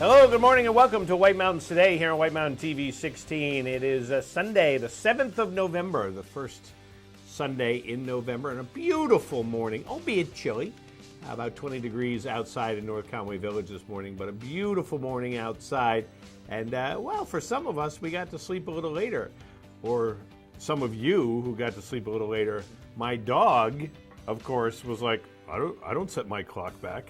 Hello, good morning, and welcome to White Mountains Today here on White Mountain TV 16. It is Sunday, the 7th of November, the first Sunday in November, and a beautiful morning, albeit chilly. About 20 degrees outside in North Conway Village this morning, but a beautiful morning outside. And, well, for some of us, we got to sleep a little later. Or some of you who got to sleep a little later. My dog, of course, was like, I don't set my clock back.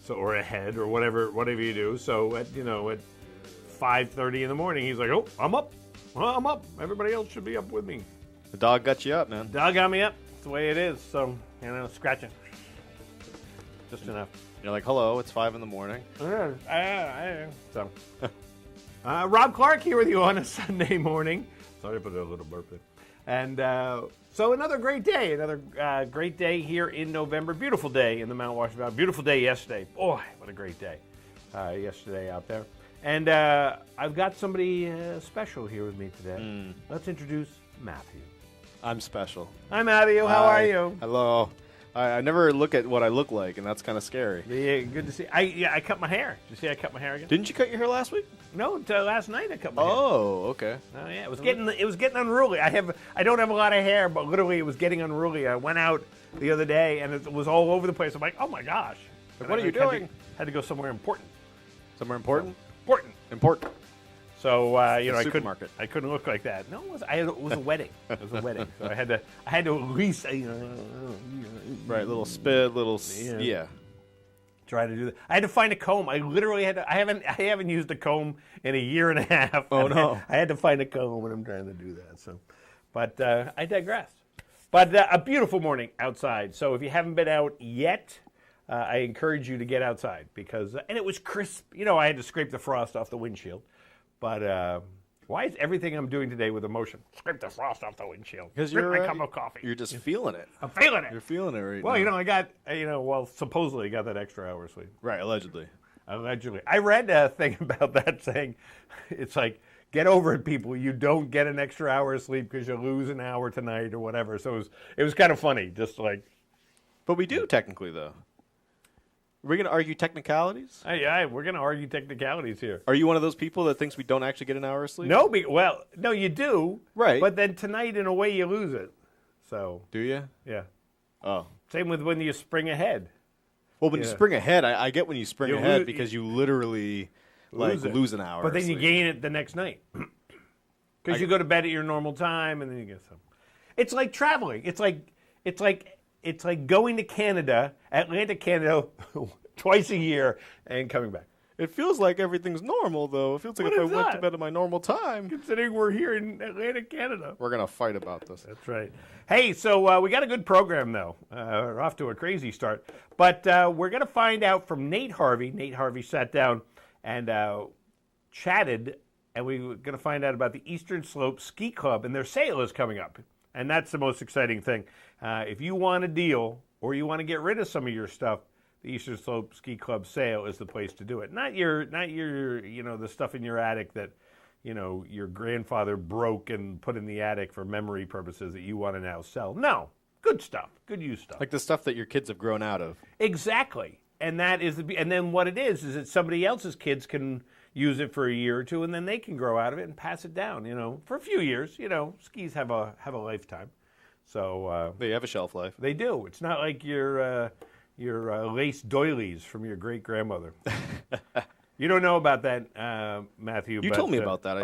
So, or ahead, or whatever you do. So at 5:30 in the morning, he's like, "Oh, I'm up. Well, I'm up. Everybody else should be up with me." The dog got you up, man. Dog got me up. It's the way it is. So scratching, just enough. You're like, "Hello, it's 5 in the morning." So, Rob Clark here with you on a Sunday morning. Sorry for the little burp in. And so another great day here in November. Beautiful day in the Mount Washington Valley. Beautiful day yesterday. Boy, what a great day yesterday out there. And I've got somebody special here with me today. Let's introduce Matthew. I'm special. Hi, Matthew. How are you? Hello. I never look at what I look like, and that's kind of scary. Yeah, good to see. I cut my hair. Did you see I cut my hair again? Didn't you cut your hair last week? No, last night I cut my hair. Oh, okay. Oh yeah, it was getting unruly. I don't have a lot of hair, but literally it was getting unruly. I went out the other day and it was all over the place. I'm like, oh my gosh. Like, what are you doing? Had to go somewhere important. Somewhere important? Important. So I couldn't look like that. No, it was a wedding. It was a wedding. So I had to at least right, little spit, yeah. Try to do that. I had to find a comb. I literally had to. I haven't used a comb in a year and a half. Oh no! I had to find a comb, and I'm trying to do that. So, but I digress. But a beautiful morning outside. So if you haven't been out yet, I encourage you to get outside and it was crisp. I had to scrape the frost off the windshield. But why is everything I'm doing today with emotion? Scrape the frost off the windshield. Because my cup of coffee. You're just feeling it. I'm feeling it. You're feeling it right now. Well, I got, supposedly got that extra hour of sleep. Right, allegedly. I read a thing about that saying, it's like, get over it, people. You don't get an extra hour of sleep because you lose an hour tonight or whatever. So it was kind of funny, just like. But we do technically, though. Are we going to argue technicalities? Yeah, we're going to argue technicalities here. Are you one of those people that thinks we don't actually get an hour of sleep? No, no, you do. Right. But then tonight, in a way, you lose it. So. Do you? Yeah. Oh. Same with when you spring ahead. Well, when you spring ahead, I get when you spring ahead because you literally lose an hour. But then you gain it the next night. Because you go to bed at your normal time and then you get some. It's like traveling. It's like going to Canada, Atlantic Canada, twice a year and coming back. It feels like everything's normal, though. It feels like if I went to bed at my normal time. Considering we're here in Atlantic Canada. We're going to fight about this. That's right. Hey, so we got a good program, though. We're off to a crazy start. But we're going to find out from Nate Harvey. Nate Harvey sat down and chatted, and we were going to find out about the Eastern Slope Ski Club, and their sale is coming up. And that's the most exciting thing. If you want a deal or you want to get rid of some of your stuff, the Eastern Slope Ski Club sale is the place to do it. Not your the stuff in your attic that, your grandfather broke and put in the attic for memory purposes that you want to now sell. No, good stuff, good use stuff. Like the stuff that your kids have grown out of. Exactly. And then what it is that somebody else's kids can use it for a year or two, and then they can grow out of it and pass it down, for a few years. Skis have a lifetime. So they have a shelf life. They do. It's not like your lace doilies from your great-grandmother. You don't know about that, Matthew. You told me about that.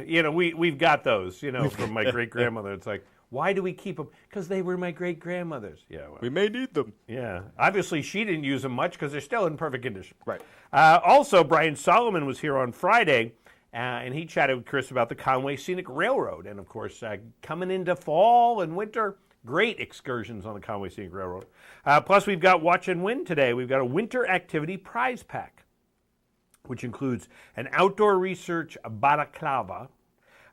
Yeah. We've got those, from my great-grandmother. It's like, why do we keep them? Because they were my great-grandmother's. Yeah. Well, we may need them. Yeah. Obviously, she didn't use them much because they're still in perfect condition. Right. Also, Brian Solomon was here on Friday, and he chatted with Chris about the Conway Scenic Railroad. And, of course, coming into fall and winter, great excursions on the Conway Scenic Railroad. Plus, we've got Watch and Win today. We've got a winter activity prize pack, which includes an outdoor research balaclava,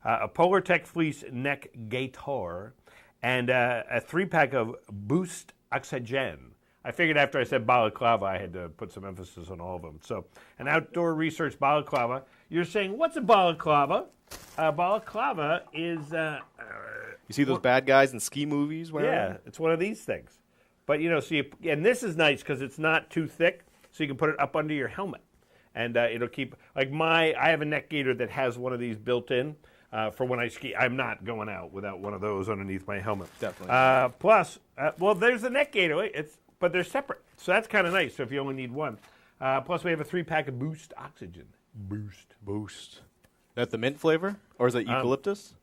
a Polartec fleece neck gator, and a 3-pack of Boost Oxygen. I figured after I said balaclava, I had to put some emphasis on all of them. So, an outdoor research balaclava. You're saying, what's a balaclava? Balaclava is... you see those bad guys in ski movies wearing it? It's one of these things. But, and this is nice because it's not too thick, so you can put it up under your helmet. and it'll keep, like I have a neck gaiter that has one of these built in for when I ski. I'm not going out without one of those underneath my helmet. Definitely. Plus, there's the neck gaiter, but they're separate, so that's kind of nice, so if you only need one. Plus, we have a 3-pack of Boost Oxygen. Boost. That the mint flavor? Or is that eucalyptus?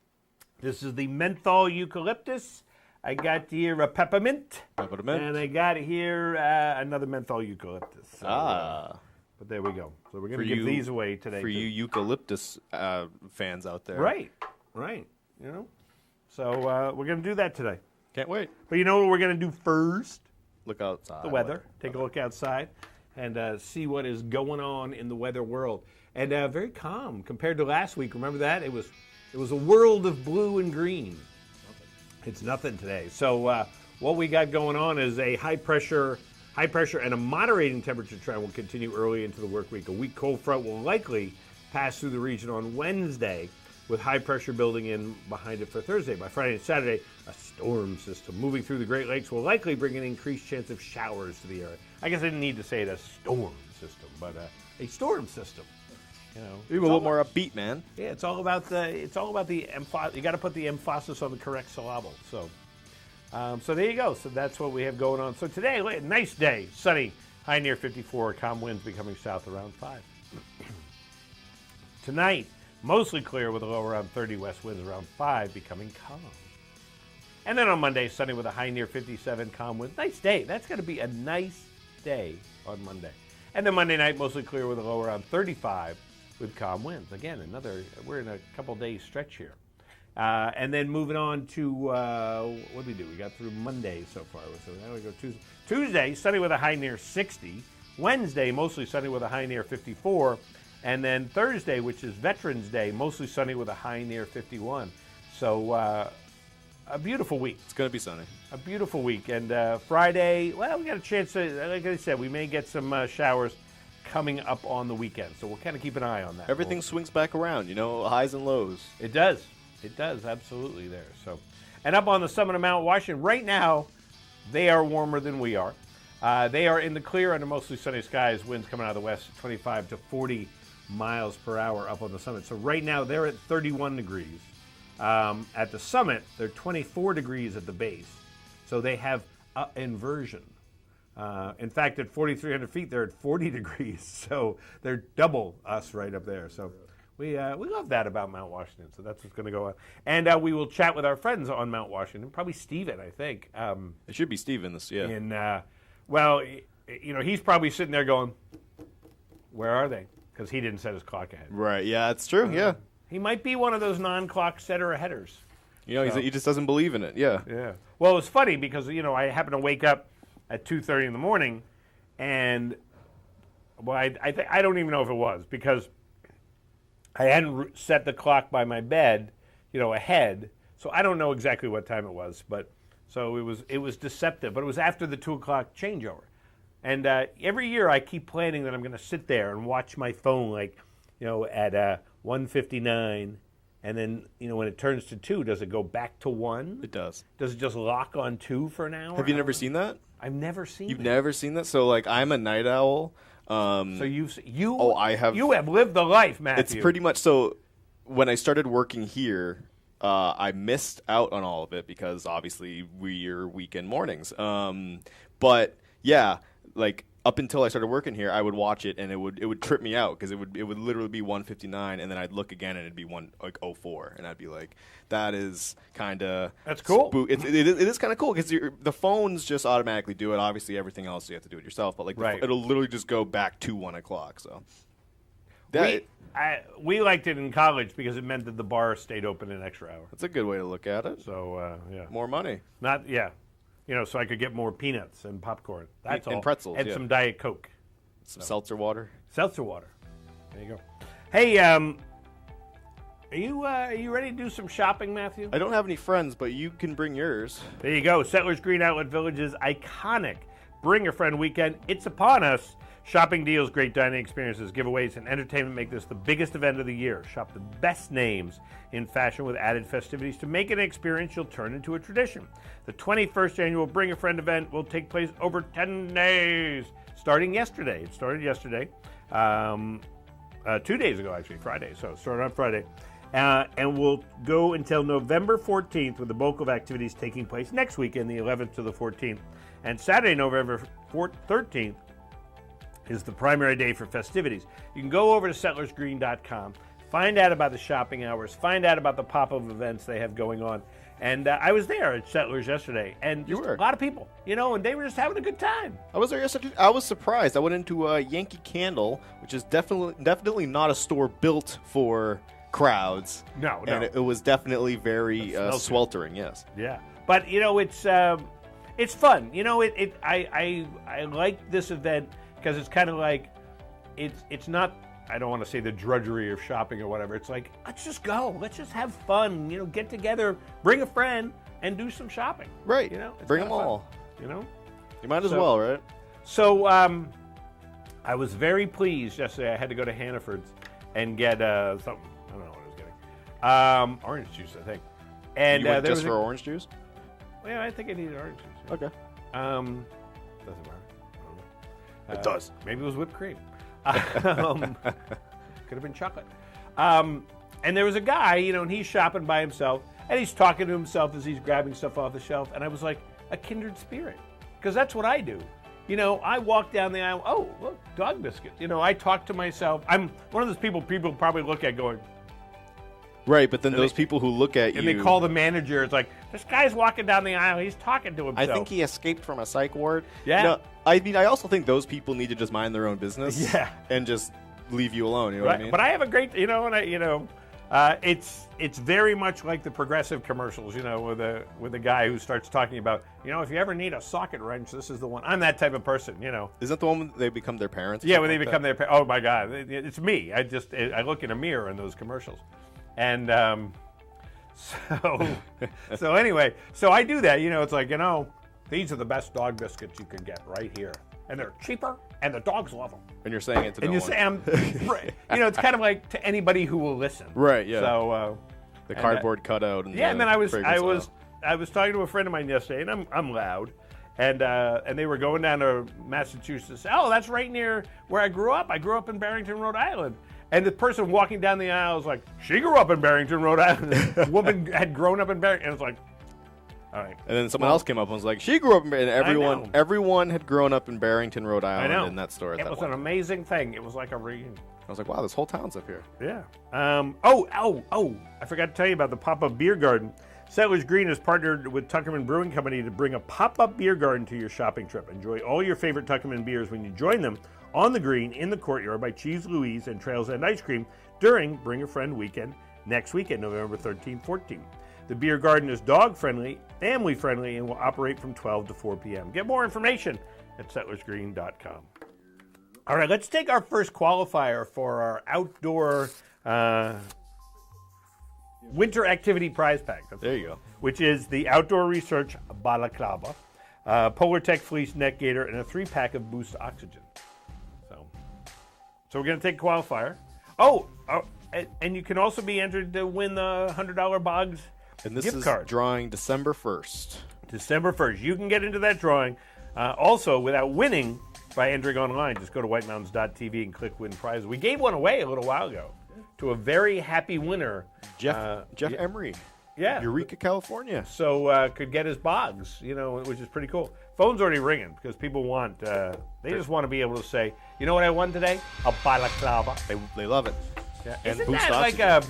This is the menthol eucalyptus. I got here a peppermint. And I got here another menthol eucalyptus. So, but there we go. So we're going to give these away today. For you eucalyptus fans out there. Right. You know? So we're going to do that today. Can't wait. But you know what we're going to do first? Look outside. The weather. Take a look outside and see what is going on in the weather world. And very calm compared to last week. Remember that? It was a world of blue and green. It's nothing today. So what we got going on is a high pressure and a moderating temperature trend will continue early into the work week. A weak cold front will likely pass through the region on Wednesday, with high pressure building in behind it for Thursday. By Friday and Saturday, a storm system moving through the Great Lakes will likely bring an increased chance of showers to the area. I guess I didn't need to say it a storm system, but a storm system. You know, be a little more upbeat, man. Yeah, it's all about the you got to put the emphasis on the correct syllable. So, so there you go. So that's what we have going on. So today, nice day, sunny, high near 54. Calm winds becoming south around 5. Tonight, mostly clear with a low around 30, west winds around 5, becoming calm. And then on Monday, sunny with a high near 57, calm winds. Nice day. That's going to be a nice day on Monday. And then Monday night, mostly clear with a low around 35. With calm winds. Again, we're in a couple days stretch here. And then moving on to, what did we do? We got through Monday so far. So now we go Tuesday. Tuesday, sunny with a high near 60. Wednesday, mostly sunny with a high near 54. And then Thursday, which is Veterans Day, mostly sunny with a high near 51. So a beautiful week. It's going to be sunny. A beautiful week. And Friday, well, we got a chance to, like I said, we may get some showers coming up on the weekend. So we'll kind of keep an eye on that. Everything swings back around, highs and lows. It does. It does, absolutely there. So, and up on the summit of Mount Washington, right now, they are warmer than we are. They are in the clear under mostly sunny skies, winds coming out of the west, 25 to 40 miles per hour up on the summit. So right now, they're at 31 degrees. At the summit, they're 24 degrees at the base. So they have inversion. In fact, at 4,300 feet, they're at 40 degrees, so they're double us right up there. So we love that about Mount Washington. So that's what's going to go on. And we will chat with our friends on Mount Washington, probably Steven, I think. It should be Steven, yeah. And, well, he's probably sitting there going, where are they? Because he didn't set his clock ahead. Right, yeah, it's true, yeah. He might be one of those non-clock setter aheaders. He just doesn't believe in it, yeah. Yeah. Well, it's funny because, I happen to wake up at 2:30 in the morning, and I don't even know if it was because I hadn't set the clock by my bed, ahead, so I don't know exactly what time it was, but so it was deceptive. But it was after the 2 o'clock changeover, and every year I keep planning that I'm going to sit there and watch my phone, at 1:59. And then, when it turns to 2, does it go back to 1? It does. Does it just look on 2 for an hour? Have you never seen that? I've never seen You've never seen that? So, I'm a night owl. So I have. You have lived the life, Matthew. It's pretty much so. When I started working here, I missed out on all of it because obviously we're weekend mornings. But yeah, up until I started working here, I would watch it and it would trip me out because it would literally be 1:59 and then I'd look again and it'd be 1:04 and I'd be like, that is kind of that's cool. It is kind of cool because the phones just automatically do it. Obviously, everything else you have to do it yourself, but it'll literally just go back to 1 o'clock. So we liked it in college because it meant that the bar stayed open an extra hour. That's a good way to look at it. So yeah, more money. So I could get more peanuts and popcorn. That's all. And pretzels. And some Diet Coke. Some seltzer water. Seltzer water. There you go. Hey, are you ready to do some shopping, Matthew? I don't have any friends, but you can bring yours. There you go. Settlers Green Outlet Village's iconic Bring a Friend weekend. It's upon us. Shopping deals, great dining experiences, giveaways, and entertainment make this the biggest event of the year. Shop the best names in fashion with added festivities to make it an experience you'll turn into a tradition. The 21st annual Bring a Friend event will take place over 10 days, starting yesterday. It started yesterday, 2 days ago, actually, Friday. So it started on Friday. And will go until November 14th, with the bulk of activities taking place next weekend, the 11th to the 14th. And Saturday, November 13th, is the primary day for festivities. You can go over to settlersgreen.com, find out about the shopping hours, find out about the pop-up events they have going on. And I was there at Settlers yesterday, and just a lot of people, and they were just having a good time. I was there yesterday. I was surprised. I went into Yankee Candle, which is definitely not a store built for crowds. No. And it was definitely very sweltering. Yes. Yeah, but it's fun. I like this event because it's kind of like it's not. I don't want to say the drudgery of shopping or whatever. It's like, let's just go. Let's just have fun. Get together, bring a friend, and do some shopping. Right. Bring them all. You might as well, right? So I was very pleased yesterday. I had to go to Hannaford's and get something. I don't know what I was getting. Orange juice, I think. And you went just for orange juice? Yeah, I think I needed orange juice. Yeah. Okay. Doesn't matter. I don't know. It does. Maybe it was whipped cream. Could have been chocolate. And there was a guy, and he's shopping by himself, and he's talking to himself as he's grabbing stuff off the shelf. And I was like, a kindred spirit, because that's what I do. I walk down the aisle. Oh, look, dog biscuit. I talk to myself. I'm one of those people probably look at going. Right, but then those people who look at you... And they call the manager. It's like, this guy's walking down the aisle. He's talking to himself. I think he escaped from a psych ward. Yeah. I also think those people need to just mind their own business. Yeah. And just leave you alone. You know what I mean? But I have a great... it's very much like the Progressive commercials, with a guy who starts talking about, if you ever need a socket wrench, this is the one. I'm that type of person, Is that the one when they become their parents? Yeah, when they become their parents. Oh, my God. It's me. I look in a mirror in those commercials. And so anyway, so I do that. It's like, these are the best dog biscuits you can get right here. And they're cheaper, and the dogs love them. And you're saying it to and no you one. say, it's kind of like to anybody who will listen. Right, yeah. So the cardboard cutout. And and then I was talking to a friend of mine yesterday, and I'm loud. And they were going down to Massachusetts. Oh, that's right near where I grew up. I grew up in Barrington, Rhode Island. And the person walking down the aisle was like, she grew up in Barrington, Rhode Island. The woman had grown up in Barrington. And it's like, all right. And then someone else came up and was like, she grew up in Barrington. And everyone had grown up in Barrington, Rhode Island in that store. It was an amazing thing. It was like a reunion. I was like, wow, this whole town's up here. Yeah. I forgot to tell you about the pop-up beer garden. Settlers Green has partnered with Tuckerman Brewing Company to bring a pop-up beer garden to your shopping trip. Enjoy all your favorite Tuckerman beers when you join them on the green in the courtyard by Cheese Louise and Trails End Ice Cream during Bring a Friend weekend next weekend, November 13th, 14th. The beer garden is dog-friendly, family-friendly, and will operate from 12 to 4 p.m. Get more information at settlersgreen.com. All right, let's take our first qualifier for our outdoor winter activity prize pack. There you go. Which is the Outdoor Research Balaclava, Polar Tech Fleece Neck Gaiter, and a 3-pack of Boost Oxygen. So we're going to take qualifier. And you can also be entered to win the $100 Boggs and this gift is card. Drawing December 1st. December 1st. You can get into that drawing. Also, without winning by entering online, just go to whitemountains.tv and click Win Prize. We gave one away a little while ago to a very happy winner. Jeff Emery. Yeah. Eureka, California. So could get his Boggs, which is pretty cool. Phone's already ringing because people want, they just want to be able to say, you know what I won today? A balaclava. They love it. Yeah. And Isn't that like a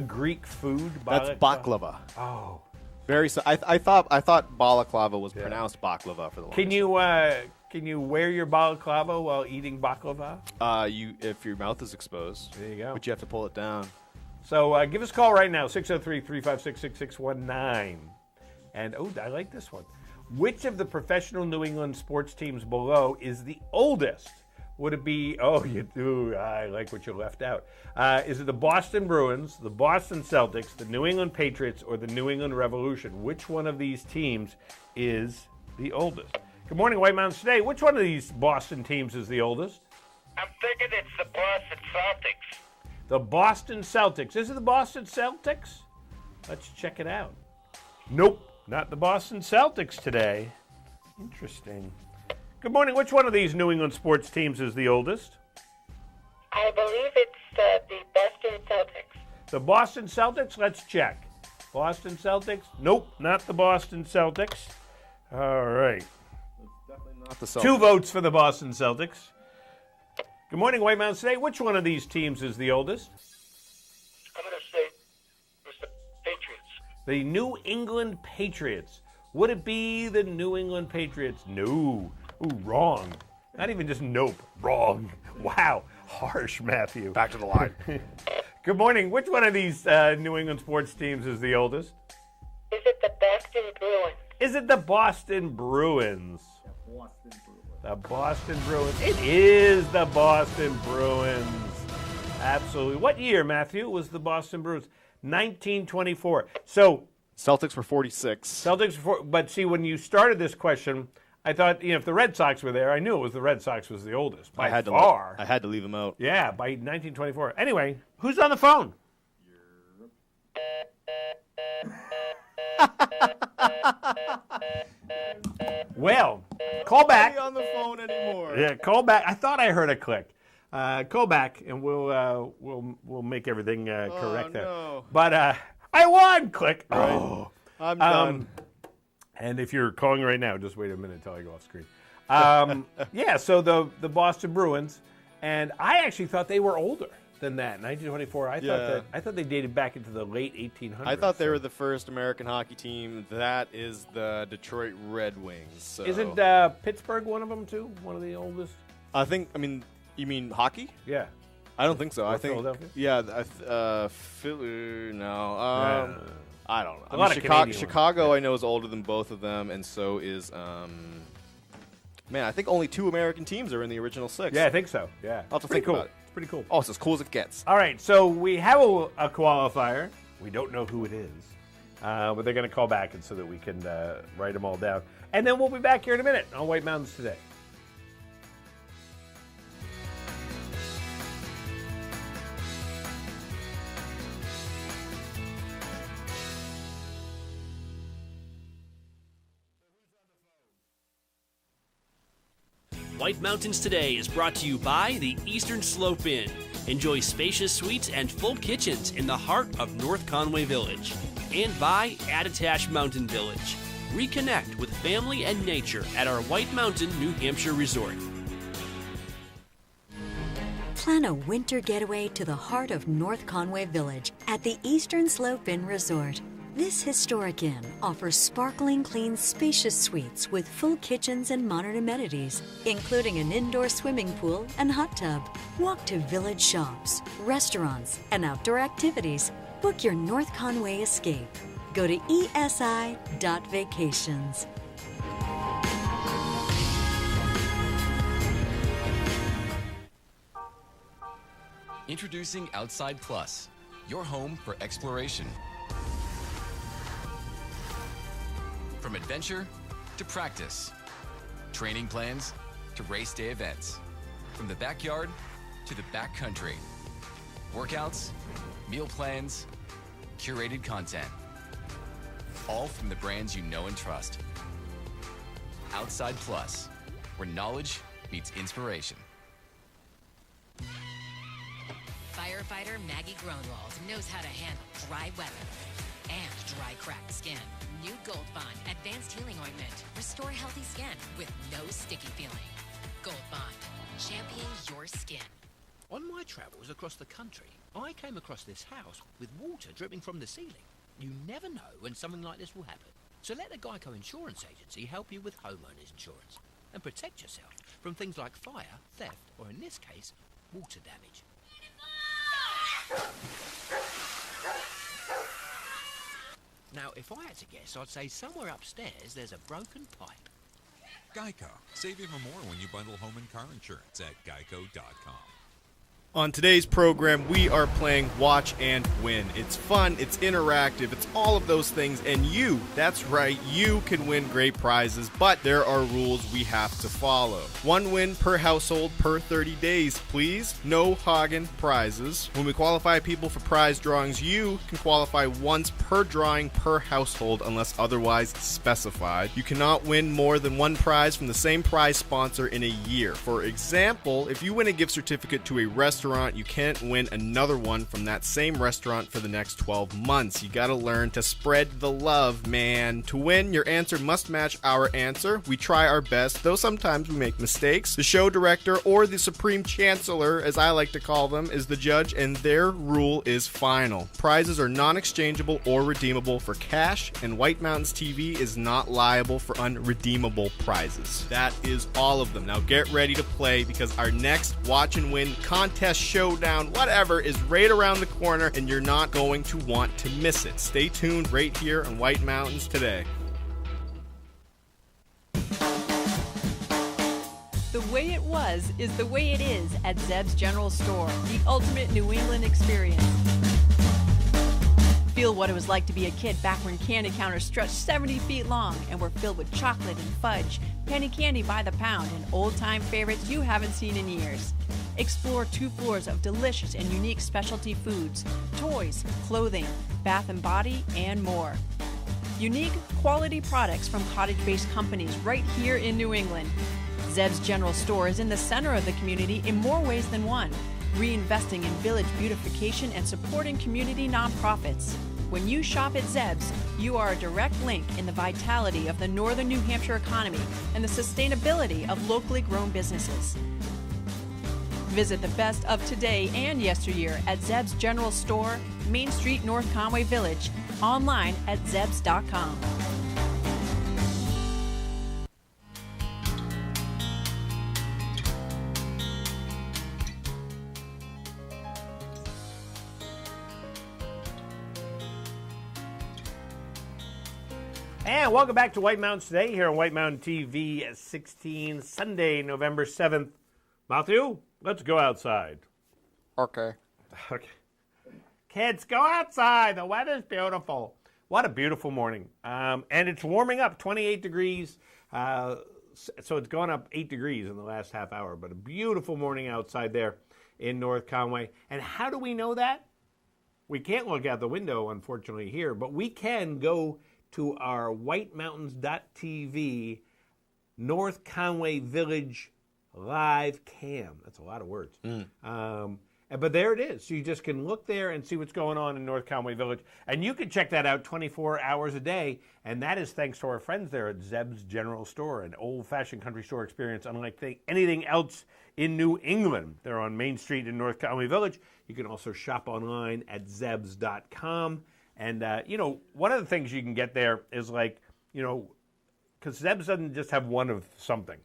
Greek food? That's baklava. Oh. Very. I thought balaclava was pronounced baklava for the longest. Can you wear your balaclava while eating baklava? If your mouth is exposed. There you go. But you have to pull it down. So give us a call right now, 603-356-6619. And, I like this one. Which of the professional New England sports teams below is the oldest? Would it be, you do, I like what you left out. Is it the Boston Bruins, the Boston Celtics, the New England Patriots, or the New England Revolution? Which one of these teams is the oldest? Good morning, White Mountains Today. Which one of these Boston teams is the oldest? I'm thinking it's the Boston Celtics. The Boston Celtics. Is it the Boston Celtics? Let's check it out. Nope, not the Boston Celtics today. Interesting. Good morning. Which one of these New England sports teams is the oldest? I believe it's the Boston Celtics. The Boston Celtics? Let's check. Boston Celtics? Nope, not the Boston Celtics. All right. Definitely not the Celtics. 2 votes for the Boston Celtics. Good morning, White Mountains Today. Which one of these teams is the oldest? I'm going to say it was the Patriots. The New England Patriots. Would it be the New England Patriots? No. Ooh, wrong. Not even just nope. Wrong. Wow. Harsh, Matthew. Back to the line. Good morning. Which one of these New England sports teams is the oldest? Is it the Boston Bruins? Is it the Boston Bruins? The Boston Bruins. It is the Boston Bruins. Absolutely. What year, Matthew, was the Boston Bruins? 1924. So Celtics were 46. Celtics, but see, when you started this question, I thought, if the Red Sox were there, I knew it was the Red Sox was the oldest by far. I had to leave them out. Yeah, by 1924. Anyway, who's on the phone? Well, call back. Not on the phone anymore. Yeah, call back. I thought I heard a click. Call back, and we'll make everything correct there. No. But I won. Click. Right. Oh, I'm done. And if you're calling right now, just wait a minute until I go off screen. Yeah, so the Boston Bruins, and I actually thought they were older than that. 1924. I thought they dated back into the late 1800s. I thought they were the first American hockey team. That is the Detroit Red Wings. So. Isn't Pittsburgh one of them too? One of the oldest? You mean hockey? Yeah. I don't think so. Or I think Philadelphia? Yeah. Philly. No. I don't know. A lot of Canadian Chicago, ones. I know, is older than both of them, and so is. I think only 2 American teams are in the original 6. Yeah, I think so. Yeah. I'll have to Pretty think cool. about it. It's pretty cool. Oh, it's as cool as it gets. All right, so we have a qualifier. We don't know who it is, but they're going to call back and so that we can write them all down. And then we'll be back here in a minute on White Mountains Today. White Mountains Today is brought to you by the Eastern Slope Inn. Enjoy spacious suites and full kitchens in the heart of North Conway Village. And by Attitash Mountain Village. Reconnect with family and nature at our White Mountain, New Hampshire resort. Plan a winter getaway to the heart of North Conway Village at the Eastern Slope Inn Resort. This historic inn offers sparkling clean, spacious suites with full kitchens and modern amenities, including an indoor swimming pool and hot tub. Walk to village shops, restaurants, and outdoor activities. Book your North Conway escape. Go to esi.vacations. Introducing Outside Plus, your home for exploration. From adventure to practice, training plans to race day events, from the backyard to the backcountry, workouts, meal plans, curated content, all from the brands you know and trust. Outside Plus, where knowledge meets inspiration. Firefighter Maggie Gronwald knows how to handle dry weather and dry cracked skin. New Gold Bond Advanced Healing Ointment. Restore healthy skin with no sticky feeling. Gold Bond. Champion your skin. On my travels across the country, I came across this house with water dripping from the ceiling. You never know when something like this will happen. So let the Geico Insurance Agency help you with homeowners insurance and protect yourself from things like fire, theft, or in this case, water damage. Now, if I had to guess, I'd say somewhere upstairs there's a broken pipe. Geico. Save even more when you bundle home and car insurance at geico.com. On today's program, we are playing Watch and Win. It's fun, it's interactive, it's all of those things, and you, that's right, you can win great prizes, but there are rules we have to follow. 1 win per household per 30 days, please. No Hagen prizes. When we qualify people for prize drawings, you can qualify once per drawing per household unless otherwise specified. You cannot win more than 1 prize from the same prize sponsor in a year. For example, if you win a gift certificate to a restaurant, you can't win another one from that same restaurant for the next 12 months. You gotta learn to spread the love, man. To win, your answer must match our answer. We try our best, though sometimes we make mistakes. The show director, or the supreme chancellor, as I like to call them, is the judge, and their rule is final. Prizes are non-exchangeable or redeemable for cash, and White Mountains TV is not liable for unredeemable prizes. That is all of them. Now get ready to play, because our next Watch and Win contest, showdown, whatever, is right around the corner, and you're not going to want to miss it. Stay tuned right here on White Mountains Today. The way it was is the way it is at Zeb's General Store, the ultimate New England experience. Feel what it was like to be a kid back when candy counters stretched 70 feet long and were filled with chocolate and fudge, penny candy by the pound, and old-time favorites you haven't seen in years. Explore 2 floors of delicious and unique specialty foods, toys, clothing, bath and body, and more. Unique, quality products from cottage-based companies right here in New England. Zeb's General Store is in the center of the community in more ways than one, reinvesting in village beautification and supporting community nonprofits. When you shop at Zeb's, you are a direct link in the vitality of the northern New Hampshire economy and the sustainability of locally grown businesses. Visit the best of today and yesteryear at Zeb's General Store, Main Street, North Conway Village, online at zebs.com. And welcome back to White Mountains Today here on White Mountain TV at 16, Sunday, November 7th. Matthew, let's go outside. Okay. Kids, go outside. The weather's beautiful. What a beautiful morning. And it's warming up, 28 degrees. So it's gone up 8 degrees in the last half hour. But a beautiful morning outside there in North Conway. And how do we know that? We can't look out the window, unfortunately, here. But we can go to our whitemountains.tv North Conway Village live cam. That's a lot of words. But there it is. So you just can look there and see what's going on in North Conway Village. And you can check that out 24 hours a day. And that is thanks to our friends there at Zeb's General Store, an old-fashioned country store experience unlike anything else in New England. They're on Main Street in North Conway Village. You can also shop online at zebs.com. And, one of the things you can get there is because Zeb's doesn't just have one of something.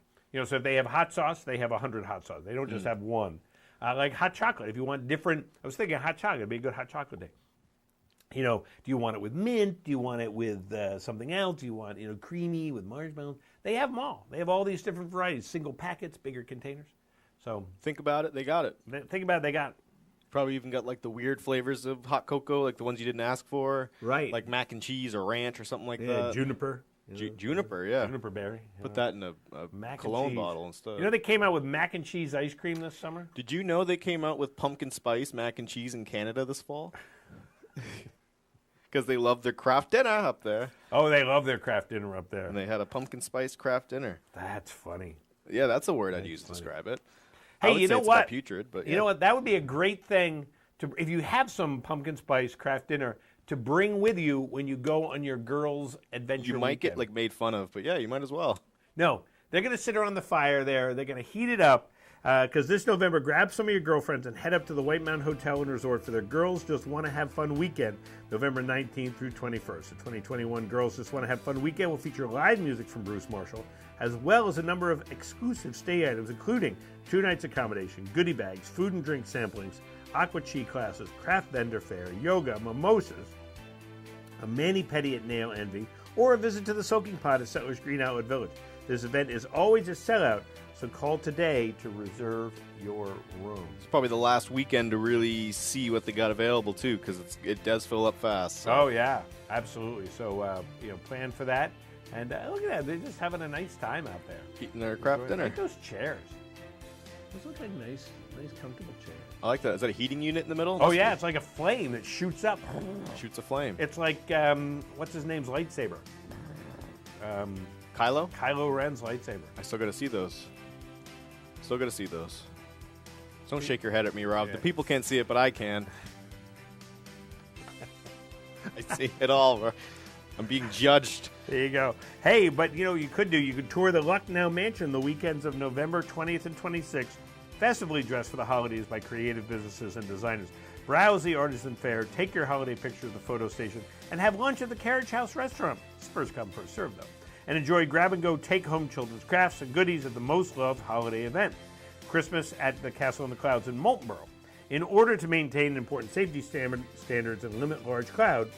So if they have hot sauce, they have 100 hot sauce. They don't just have one. Like hot chocolate. If you want different, I was thinking hot chocolate would be a good hot chocolate day. Do you want it with mint? Do you want it with something else? Do you want, creamy with marshmallows? They have them all. They have all these different varieties, single packets, bigger containers. So think about it, they got it. Think about it, they got it. Probably even got the weird flavors of hot cocoa, like the ones you didn't ask for. Right. Like mac and cheese or ranch or something like that. Juniper. Juniper, yeah. Juniper berry. Put that in a cologne bottle instead. They came out with mac and cheese ice cream this summer? Did you know they came out with pumpkin spice mac and cheese in Canada this fall? Because they love their craft dinner up there. Oh, they love their craft dinner up there. And they had a pumpkin spice craft dinner. That's funny. Yeah, that's a word I'd use to describe it. Hey, you know what? Putrid, but you know what? That would be a great thing if you have some pumpkin spice craft dinner to bring with you when you go on your girls' adventure. You might get made fun of, but yeah, you might as well. No, they're going to sit around the fire there. They're going to heat it up because this November, grab some of your girlfriends and head up to the White Mountain Hotel and Resort for their Girls Just Want to Have Fun weekend, November 19th through 21st. The 2021 Girls Just Want to Have Fun weekend will feature live music from Bruce Marshall, as well as a number of exclusive stay items, including 2 nights accommodation, goodie bags, food and drink samplings, aqua chi classes, craft vendor fair, yoga, mimosas, a mani-pedi at Nail Envy, or a visit to the Soaking Pot at Settlers Green Outlet Village. This event is always a sellout, So call today to reserve your room. It's probably the last weekend to really see what they got available, too, because it does fill up fast. So. Oh, yeah, absolutely. So, plan for that. And look at that. They're just having a nice time out there. Eating their crap dinner. Look at those chairs. Those look like nice, comfortable chairs. I like that. Is that a heating unit in the middle? Oh, yeah. It's like a flame that shoots up. Shoots a flame. It's like, what's his name's lightsaber? Kylo? Kylo Ren's lightsaber. I still got to see those. Don't shake your head at me, Rob. Yeah. The people can't see it, but I can. I see it all. Bro. I'm being judged. There you go. Hey, but you could tour the Lucknow Mansion the weekends of November 20th and 26th, festively dressed for the holidays by creative businesses and designers. Browse the artisan fair, take your holiday picture at the photo station, and have lunch at the Carriage House restaurant. First come, first served, though. And enjoy grab-and-go take-home children's crafts and goodies at the most loved holiday event, Christmas at the Castle in the Clouds in Moultonborough. In order to maintain important safety standards and limit large crowds,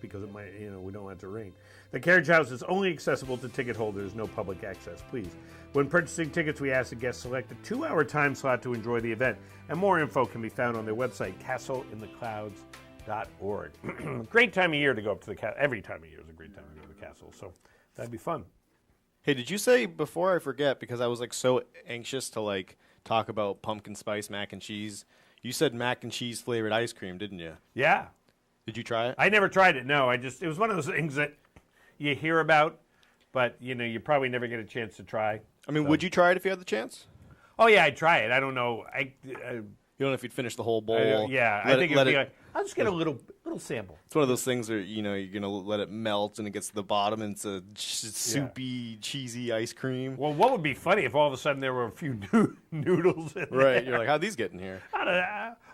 because it might, we don't want it to rain. The Carriage House is only accessible to ticket holders, no public access, please. When purchasing tickets, we ask the guests select a 2-hour time slot to enjoy the event, and more info can be found on their website, castleintheclouds.org. Great time of year to go up to the castle. Every time of year is a great time to go to the castle, so that'd be fun. Hey, did you say, before I forget, because I was so anxious to talk about pumpkin spice mac and cheese, you said mac and cheese flavored ice cream, didn't you? Yeah. Did you try it? I never tried it, no. It was one of those things that you hear about, but, you probably never get a chance to try. I mean, would you try it if you had the chance? Oh, yeah, I'd try it. I don't know. You don't know if you'd finish the whole bowl. I think it'd be like, I'll just get a little sample. It's one of those things where, you're going to let it melt and it gets to the bottom and it's a soupy, cheesy ice cream. Well, what would be funny if all of a sudden there were a few noodles in there? Right, you're like, how'd these get in here?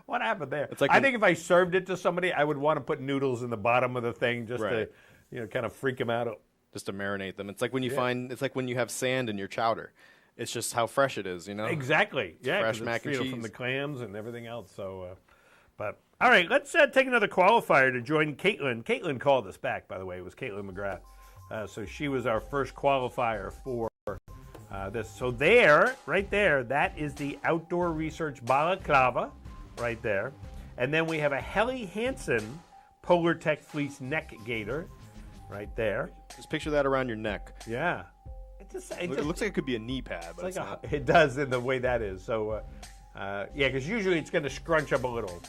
What happened there? It's like I think if I served it to somebody, I would want to put noodles in the bottom of the thing just to, kind of freak them out. Just to marinate them. It's like when it's like when you have sand in your chowder. It's just how fresh it is, Exactly. Yeah, fresh mac and cheese from the clams and everything else. So, but all right, let's take another qualifier to join Caitlin. Caitlin called us back, by the way. It was Caitlin McGrath. So she was our first qualifier for this. So right there, that is the Outdoor Research Balaclava, right there. And then we have a Helly Hansen Polar Tech Fleece Neck Gaiter, right there. Just picture that around your neck. Yeah. It looks like it could be a knee pad, but it's not. It does in the way that is. So, because usually it's going to scrunch up a little.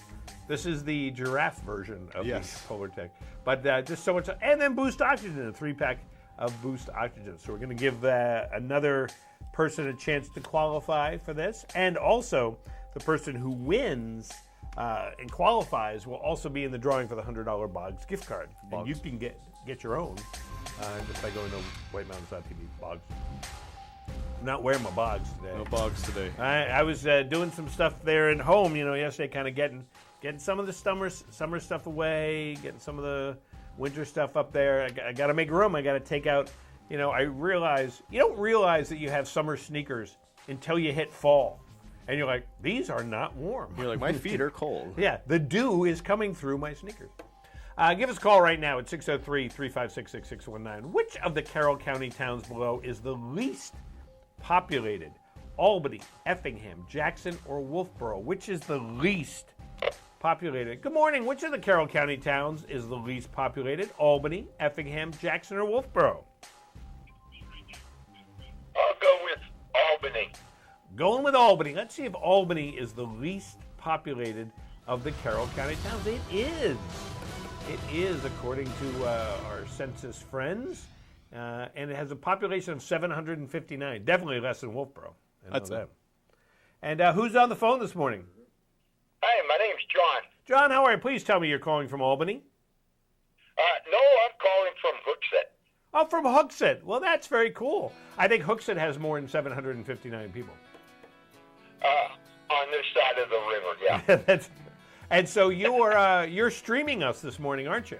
This is the giraffe version of the Polar Tech. But just so much. And then Boost Oxygen, a 3-pack of Boost Oxygen. So we're going to give another person a chance to qualify for this. And also, the person who wins and qualifies will also be in the drawing for the $100 Boggs gift card. And you can get your own. Just by going to whitemountains.tv. Boggs. I'm not wearing my Boggs today. No Boggs today. I was doing some stuff there at home, yesterday, kind of getting some of the summer stuff away, getting some of the winter stuff up there. I got to make room. I got to take out, you don't realize that you have summer sneakers until you hit fall. And you're like, these are not warm. You're like, my feet are cold. Yeah, the dew is coming through my sneakers. Give us a call right now at 603-356-6619. Which of the Carroll County towns below is the least populated? Albany, Effingham, Jackson, or Wolfboro? Which is the least populated? Good morning. Which of the Carroll County towns is the least populated? Albany, Effingham, Jackson, or Wolfboro? I'll go with Albany. Going with Albany. Let's see if Albany is the least populated of the Carroll County towns. It is. It is, according to our census friends, and it has a population of 759. Definitely less than Wolfboro. That's it. And who's on the phone this morning? Hi, my name's John. John, how are you? Please tell me you're calling from Albany. No, I'm calling from Hooksett. Oh, from Hooksett. Well, that's very cool. I think Hooksett has more than 759 people. On this side of the river, yeah. And so you're streaming us this morning, aren't you?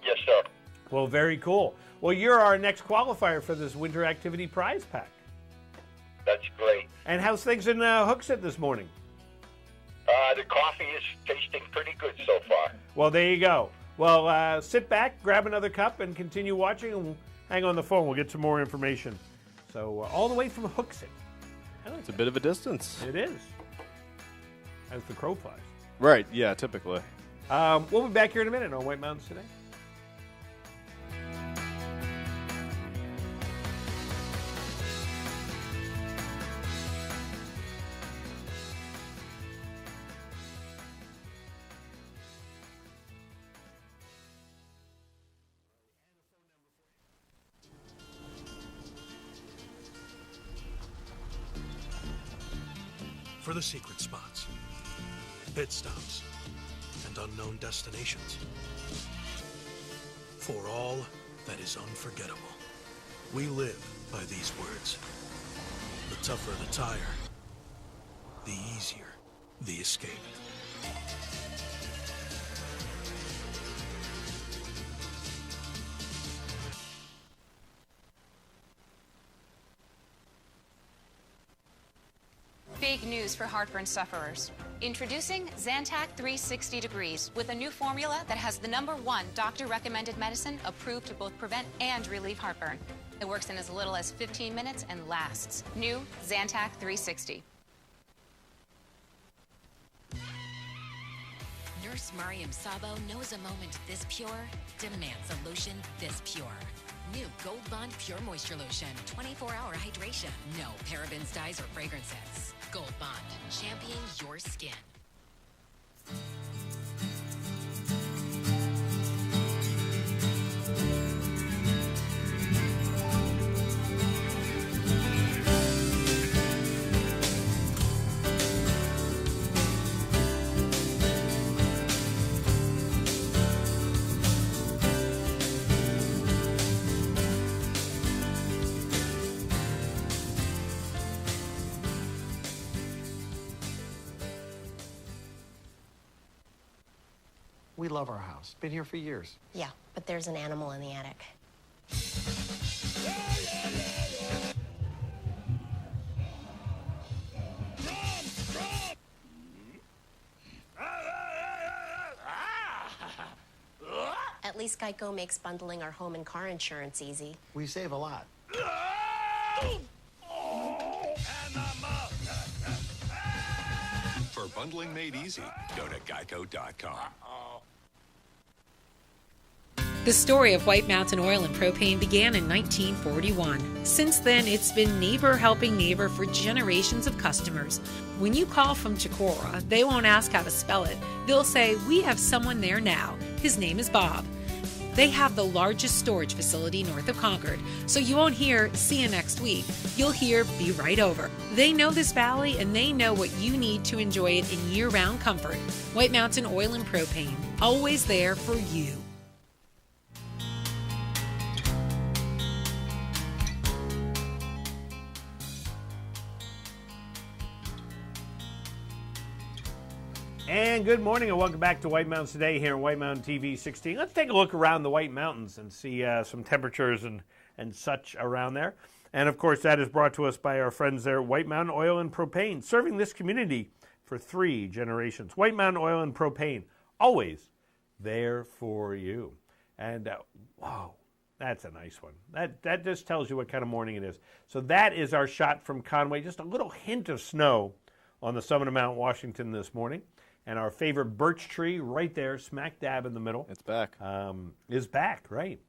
Yes, sir. Well, very cool. Well, you're our next qualifier for this winter activity prize pack. That's great. And how's things in Hooksett this morning? The coffee is tasting pretty good so far. Well, there you go. Well, sit back, grab another cup, and continue watching, and Hang on the phone. We'll get some more information. So all the way from Hooksett. It's a bit of a distance. It is. As the crow flies. Right, yeah, typically. We'll be back here in a minute on White Mountains Today. For the secret spots, pit stops, and unknown destinations. For all that is unforgettable. We live by these words. The tougher the tire, the easier the escape. Big news for heartburn sufferers. Introducing Zantac 360 Degrees with a new formula that has the #1 doctor-recommended medicine approved to both prevent and relieve heartburn. It works in as little as 15 minutes and lasts. New Zantac 360. Nurse Mariam Sabo knows a moment this pure demands a lotion this pure. New Gold Bond Pure Moisture Lotion. 24-hour hydration. No parabens, dyes, or fragrances. Gold Bond. Champion your skin. We love our house. Been here for years. Yeah, but there's an animal in the attic. At least Geico makes bundling our home and car insurance easy. We save a lot. For bundling made easy, go to geico.com. The story of White Mountain Oil and Propane began in 1941. Since then, it's been neighbor helping neighbor for generations of customers. When you call from Chicora, they won't ask how to spell it. They'll say, "We have someone there now. His name is Bob." They have the largest storage facility north of Concord, so you won't hear, "See you next week." You'll hear, "Be right over." They know this valley, and they know what you need to enjoy it in year-round comfort. White Mountain Oil and Propane, always there for you. And good morning and welcome back to White Mountains Today here on White Mountain TV 16. Let's take a look around the White Mountains and see some temperatures and such around there. And of course that is brought to us by our friends there at White Mountain Oil and Propane, serving this community for 3 generations. White Mountain Oil and Propane, always there for you. And wow, that's a nice one. That just tells you what kind of morning it is. So that is our shot from Conway. Just a little hint of snow on the summit of Mount Washington this morning. And our favorite birch tree right there, smack dab in the middle. It's back. Is back, right.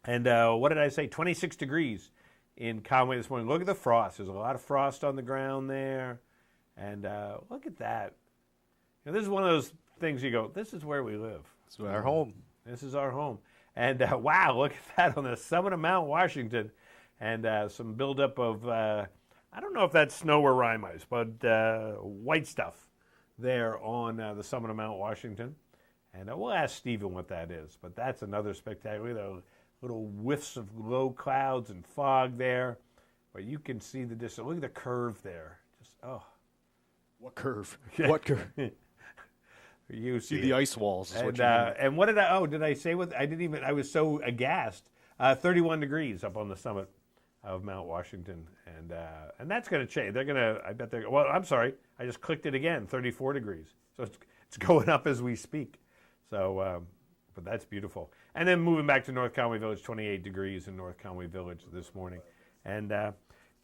And what did I say? 26 degrees in Conway this morning. Look at the frost. There's a lot of frost on the ground there. And look at that. You know, this is one of those things you go, this is where we live. This is our home. This is our home. And wow, look at that on the summit of Mount Washington. And some buildup of, I don't know if that's snow or rime ice, but white stuff there on the summit of Mount Washington. And we'll ask Stephen what that is. But that's another spectacular little whiffs of low clouds and fog there. But you can see the distance. Look at the curve there. Just, oh. What curve? What curve? You see the ice walls is and, what you mean. And what did I say what, I was so aghast. 31 degrees up on the summit of Mount Washington. And that's going to change. Well, I'm sorry. I just clicked it again, 34 degrees. So it's going up as we speak. So But that's beautiful. And then moving back to North Conway Village, 28 degrees in North Conway Village this morning. And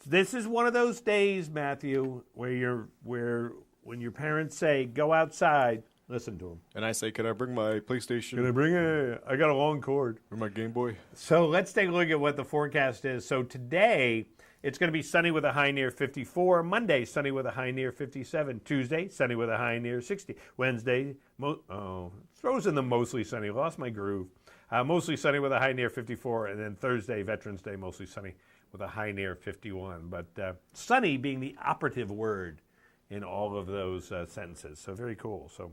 this is one of those days, Matthew, where when your parents say, go outside, listen to them. And I say, can I bring my PlayStation? Can I bring it? I got a long cord. Or my Game Boy? So let's take a look at what the forecast is. So today, it's going to be sunny with a high near 54. Monday, sunny with a high near 57. Tuesday, sunny with a high near 60. Wednesday, throws in the mostly sunny. Lost my groove. Mostly sunny with a high near 54. And then Thursday, Veterans Day, mostly sunny with a high near 51. But sunny being the operative word in all of those sentences. So very cool. So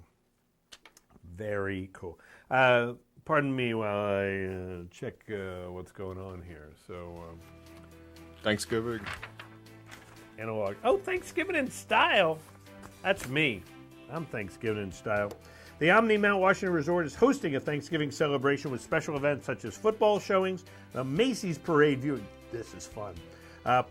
very cool. Pardon me while I check what's going on here. So Thanksgiving. Analog. Oh, Thanksgiving in style. That's me. I'm Thanksgiving in style. The Omni Mount Washington Resort is hosting a Thanksgiving celebration with special events such as football showings, the Macy's Parade viewing. This is fun.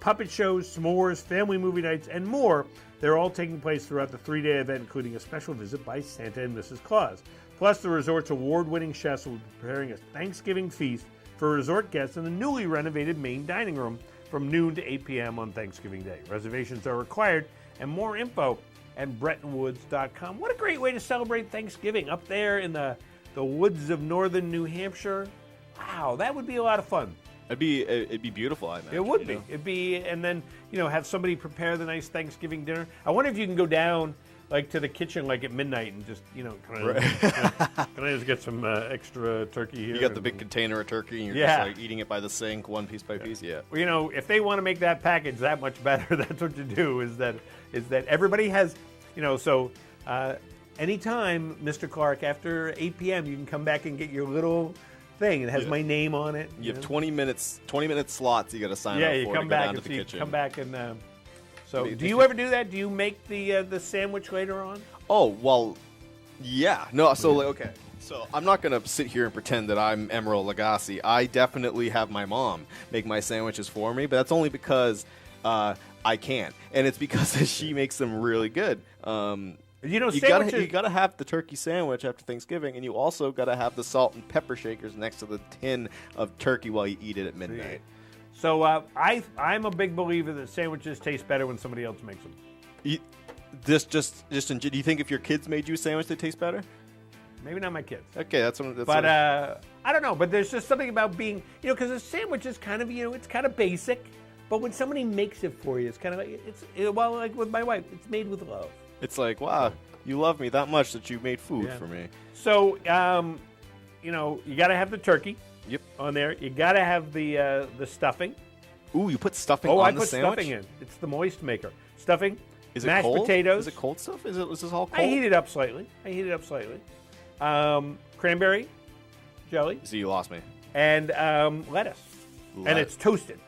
Puppet shows, s'mores, family movie nights, and more. They're all taking place throughout the 3-day event, including a special visit by Santa and Mrs. Claus. Plus, the resort's award-winning chefs will be preparing a Thanksgiving feast for resort guests in the newly renovated main dining room from noon to 8 p.m. on Thanksgiving Day. Reservations are required, and more info at BrettonWoods.com. What a great way to celebrate Thanksgiving up there in the woods of northern New Hampshire. Wow, that would be a lot of fun. It'd be beautiful, I imagine. It would be. It'd be, and then, have somebody prepare the nice Thanksgiving dinner. I wonder if you can go down, to the kitchen, at midnight and just, can I just get some extra turkey here? You got the big container of turkey and you're just, eating it by the sink, one piece by piece, yeah. Well, if they want to make that package that much better, that's what you do, is that everybody has, anytime, Mr. Clark, after 8 p.m., you can come back and get your little thing. It has my name on it. You have 20 minute slots you got to sign up for. Yeah, you come back and come back and. So, do you ever do that? Do you make the sandwich later on? Oh well, yeah. No, so okay. So I'm not gonna sit here and pretend that I'm Emerald Lagasse. I definitely have my mom make my sandwiches for me, but that's only because I can't, and it's because she makes them really good. You gotta have the turkey sandwich after Thanksgiving, and you also gotta have the salt and pepper shakers next to the tin of turkey while you eat it at midnight. So I'm a big believer that sandwiches taste better when somebody else makes them. Do you think if your kids made you a sandwich, they taste better? Maybe not my kids. Okay, that's what. I don't know. But there's just something about being, because a sandwich is kind of, it's kind of basic. But when somebody makes it for you, it's kind of like with my wife, it's made with love. It's like, wow, you love me that much that you made food for me. So, you got to have the turkey. Yep. On there, you got to have the stuffing. Ooh, you put stuffing on the sandwich? Oh, I put stuffing in. It's the moist maker. Stuffing, is it mashed cold? potatoes. Is it cold stuff? Is this all cold? I heat it up slightly. Cranberry jelly. See, you lost me. And lettuce. And it's toasted.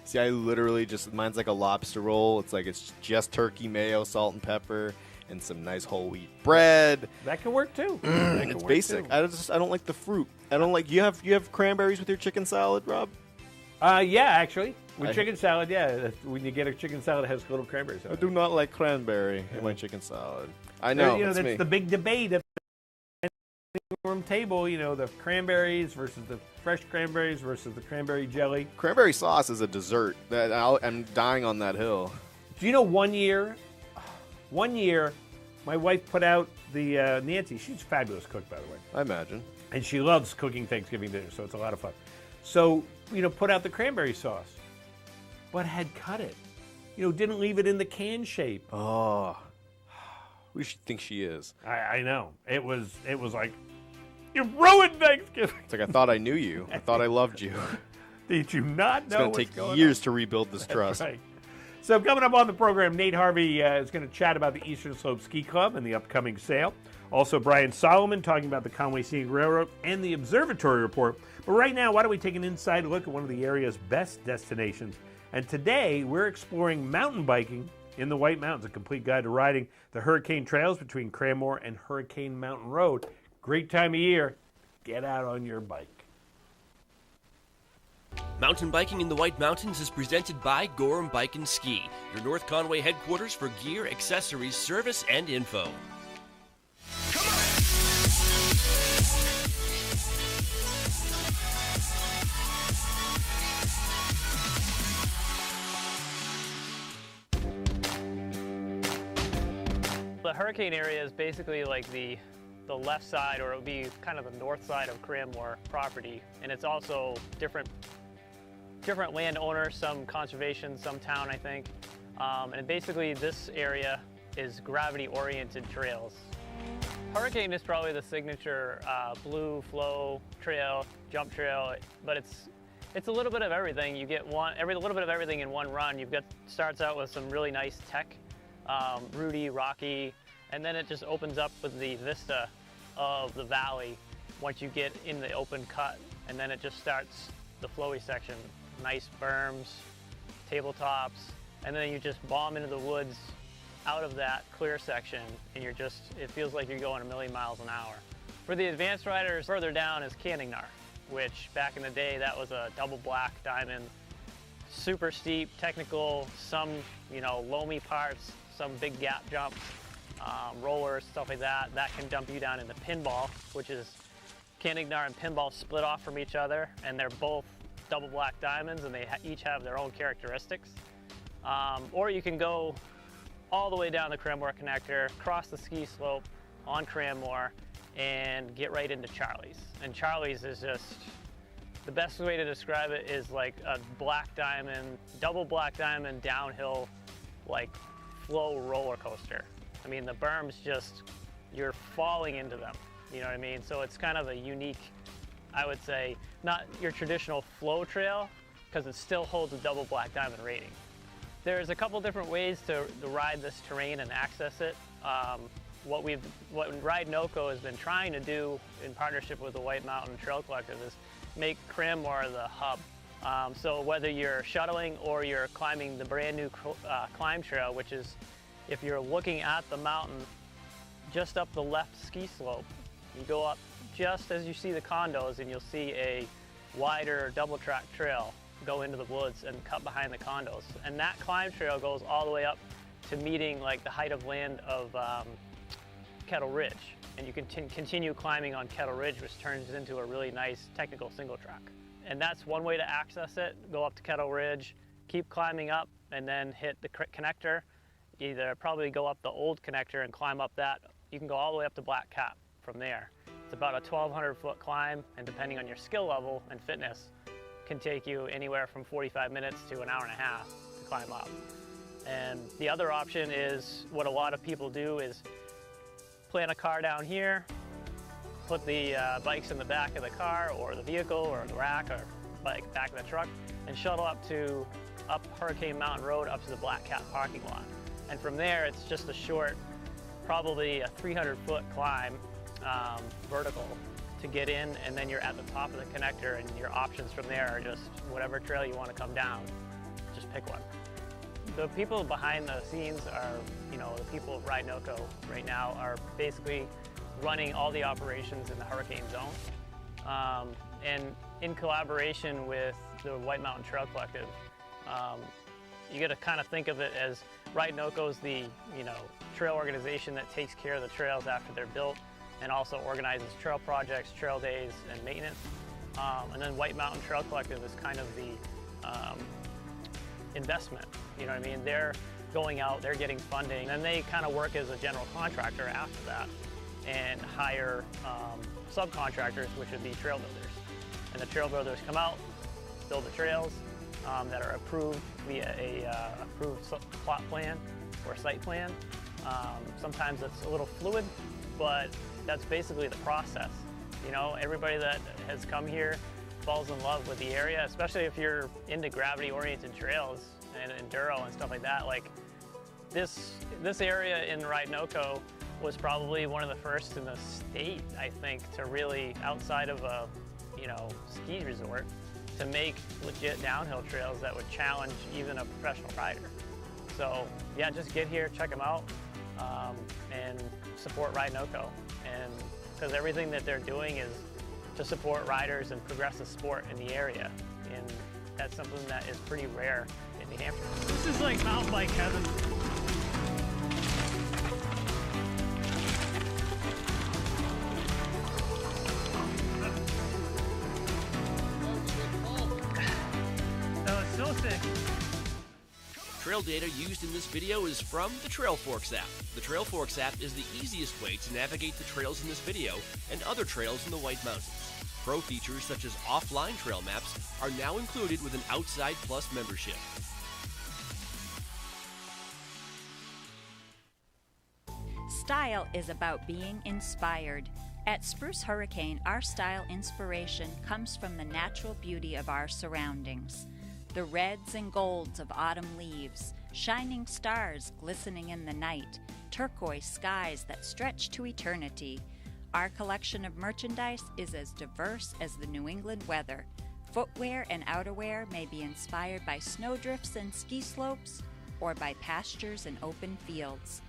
See, I literally mine's like a lobster roll. It's just turkey, mayo, salt, and pepper, and some nice whole wheat bread. That can work too. It's basic. I don't like the fruit. I don't like. You have cranberries with your chicken salad, Rob? Yeah, actually, with chicken salad. Yeah, when you get a chicken salad, it has little cranberries. I do not like cranberry in my chicken salad. I know. That's me. the big debate at the room table. The cranberries versus the fresh cranberries versus the cranberry jelly. Cranberry sauce is a dessert. I'm dying on that hill. Do you know one year, my wife put out the Nancy. She's a fabulous cook, by the way. I imagine. And she loves cooking Thanksgiving dinner, so it's a lot of fun. So, put out the cranberry sauce, but had cut it. Didn't leave it in the can shape. Oh, we should think she is. I know. It was like, you ruined Thanksgiving. It's like, I thought I knew you. I thought I loved you. Did you not know it's going to take years to rebuild this trust. Right. So coming up on the program, Nate Harvey is going to chat about the Eastern Slope Ski Club and the upcoming sale. Also, Brian Solomon talking about the Conway Scenic Railroad and the Observatory Report. But right now, why don't we take an inside look at one of the area's best destinations. And today, we're exploring mountain biking in the White Mountains, a complete guide to riding the Hurricane Trails between Cranmore and Hurricane Mountain Road. Great time of year. Get out on your bike. Mountain biking in the White Mountains is presented by Quorum Bike and Ski, your North Conway headquarters for gear, accessories, service, and info. the hurricane area is basically like the left side, or it would be kind of the north side of Cranmore property, and it's also different landowners, some conservation, some town, I think. And basically this area is gravity-oriented trails. Hurricane is probably the signature blue flow trail, jump trail, but it's a little bit of everything. You get a little bit of everything in one run. Starts out with some really nice tech, rooty, rocky, and then it just opens up with the vista of the valley once you get in the open cut, and then it just starts the flowy section. Nice berms, tabletops, and then you just bomb into the woods out of that clear section, and it feels like you're going a million miles an hour. For the advanced riders, further down is Canignar, which back in the day, that was a double black diamond, super steep, technical, some, loamy parts, some big gap jumps, rollers, stuff like that. That can dump you down into pinball, which is Canignar and pinball split off from each other, and they're both double black diamonds, and they each have their own characteristics. Or you can go all the way down the Cranmore connector, cross the ski slope on Cranmore, and get right into Charlie's. And Charlie's is just, the best way to describe it is like a black diamond, double black diamond downhill, like flow roller coaster. I mean, the berms just, you're falling into them, you know what I mean? So it's kind of a unique, I would say, not your traditional flow trail, because it still holds a double black diamond rating. There's a couple different ways to ride this terrain and access it. What Ride NOCO has been trying to do in partnership with the White Mountain Trail Collective is make Cranmore the hub. So whether you're shuttling or you're climbing the brand new climb trail, which is, if you're looking at the mountain just up the left ski slope, you go up just as you see the condos, and you'll see a wider double track trail go into the woods and cut behind the condos. And that climb trail goes all the way up to meeting like the height of land of Kettle Ridge. And you can continue climbing on Kettle Ridge, which turns into a really nice technical single track. And that's one way to access it. Go up to Kettle Ridge, keep climbing up, and then hit the connector. Either probably go up the old connector and climb up that. You can go all the way up to Black Cap from there. It's about a 1,200 foot climb, and depending on your skill level and fitness, can take you anywhere from 45 minutes to an hour and a half to climb up. And the other option is, what a lot of people do is plant a car down here, put the bikes in the back of the car or the vehicle or the rack or back of the truck, and shuttle up Hurricane Mountain Road up to the Black Cat parking lot. And from there, it's just a short, probably a 300-foot climb, vertical, to get in, and then you're at the top of the connector, and your options from there are just whatever trail you want to come down, just pick one. The people behind the scenes are, the people of Ride NOCO right now are basically running all the operations in the hurricane zone. And in collaboration with the White Mountain Trail Collective, you got to kind of think of it as Ride NOCO is the, trail organization that takes care of the trails after they're built, and also organizes trail projects, trail days, and maintenance. And then White Mountain Trail Collective is kind of the investment. You know what I mean? They're going out, they're getting funding, and they kind of work as a general contractor after that and hire subcontractors, which would be trail builders. And the trail builders come out, build the trails that are approved via a approved plot plan or site plan. Sometimes it's a little fluid, but that's basically the process. Everybody that has come here falls in love with the area, especially if you're into gravity-oriented trails and enduro and stuff like that. Like this area in Ride NOCO was probably one of the first in the state, I think, to really, outside of a ski resort, to make legit downhill trails that would challenge even a professional rider. So yeah, just get here, check them out, and support Ride NOCO. And because everything that they're doing is to support riders and progress the sport in the area. And that's something that is pretty rare in New Hampshire. This is like mountain bike heaven. Oh, it's so thick. Trail data used in this video is from the TrailForks app. The TrailForks app is the easiest way to navigate the trails in this video and other trails in the White Mountains. Pro features such as offline trail maps are now included with an Outside Plus membership. Style is about being inspired. At Spruce Hurricane, our style inspiration comes from the natural beauty of our surroundings. The reds and golds of autumn leaves, shining stars glistening in the night, turquoise skies that stretch to eternity. Our collection of merchandise is as diverse as the New England weather. Footwear and outerwear may be inspired by snowdrifts and ski slopes or by pastures and open fields.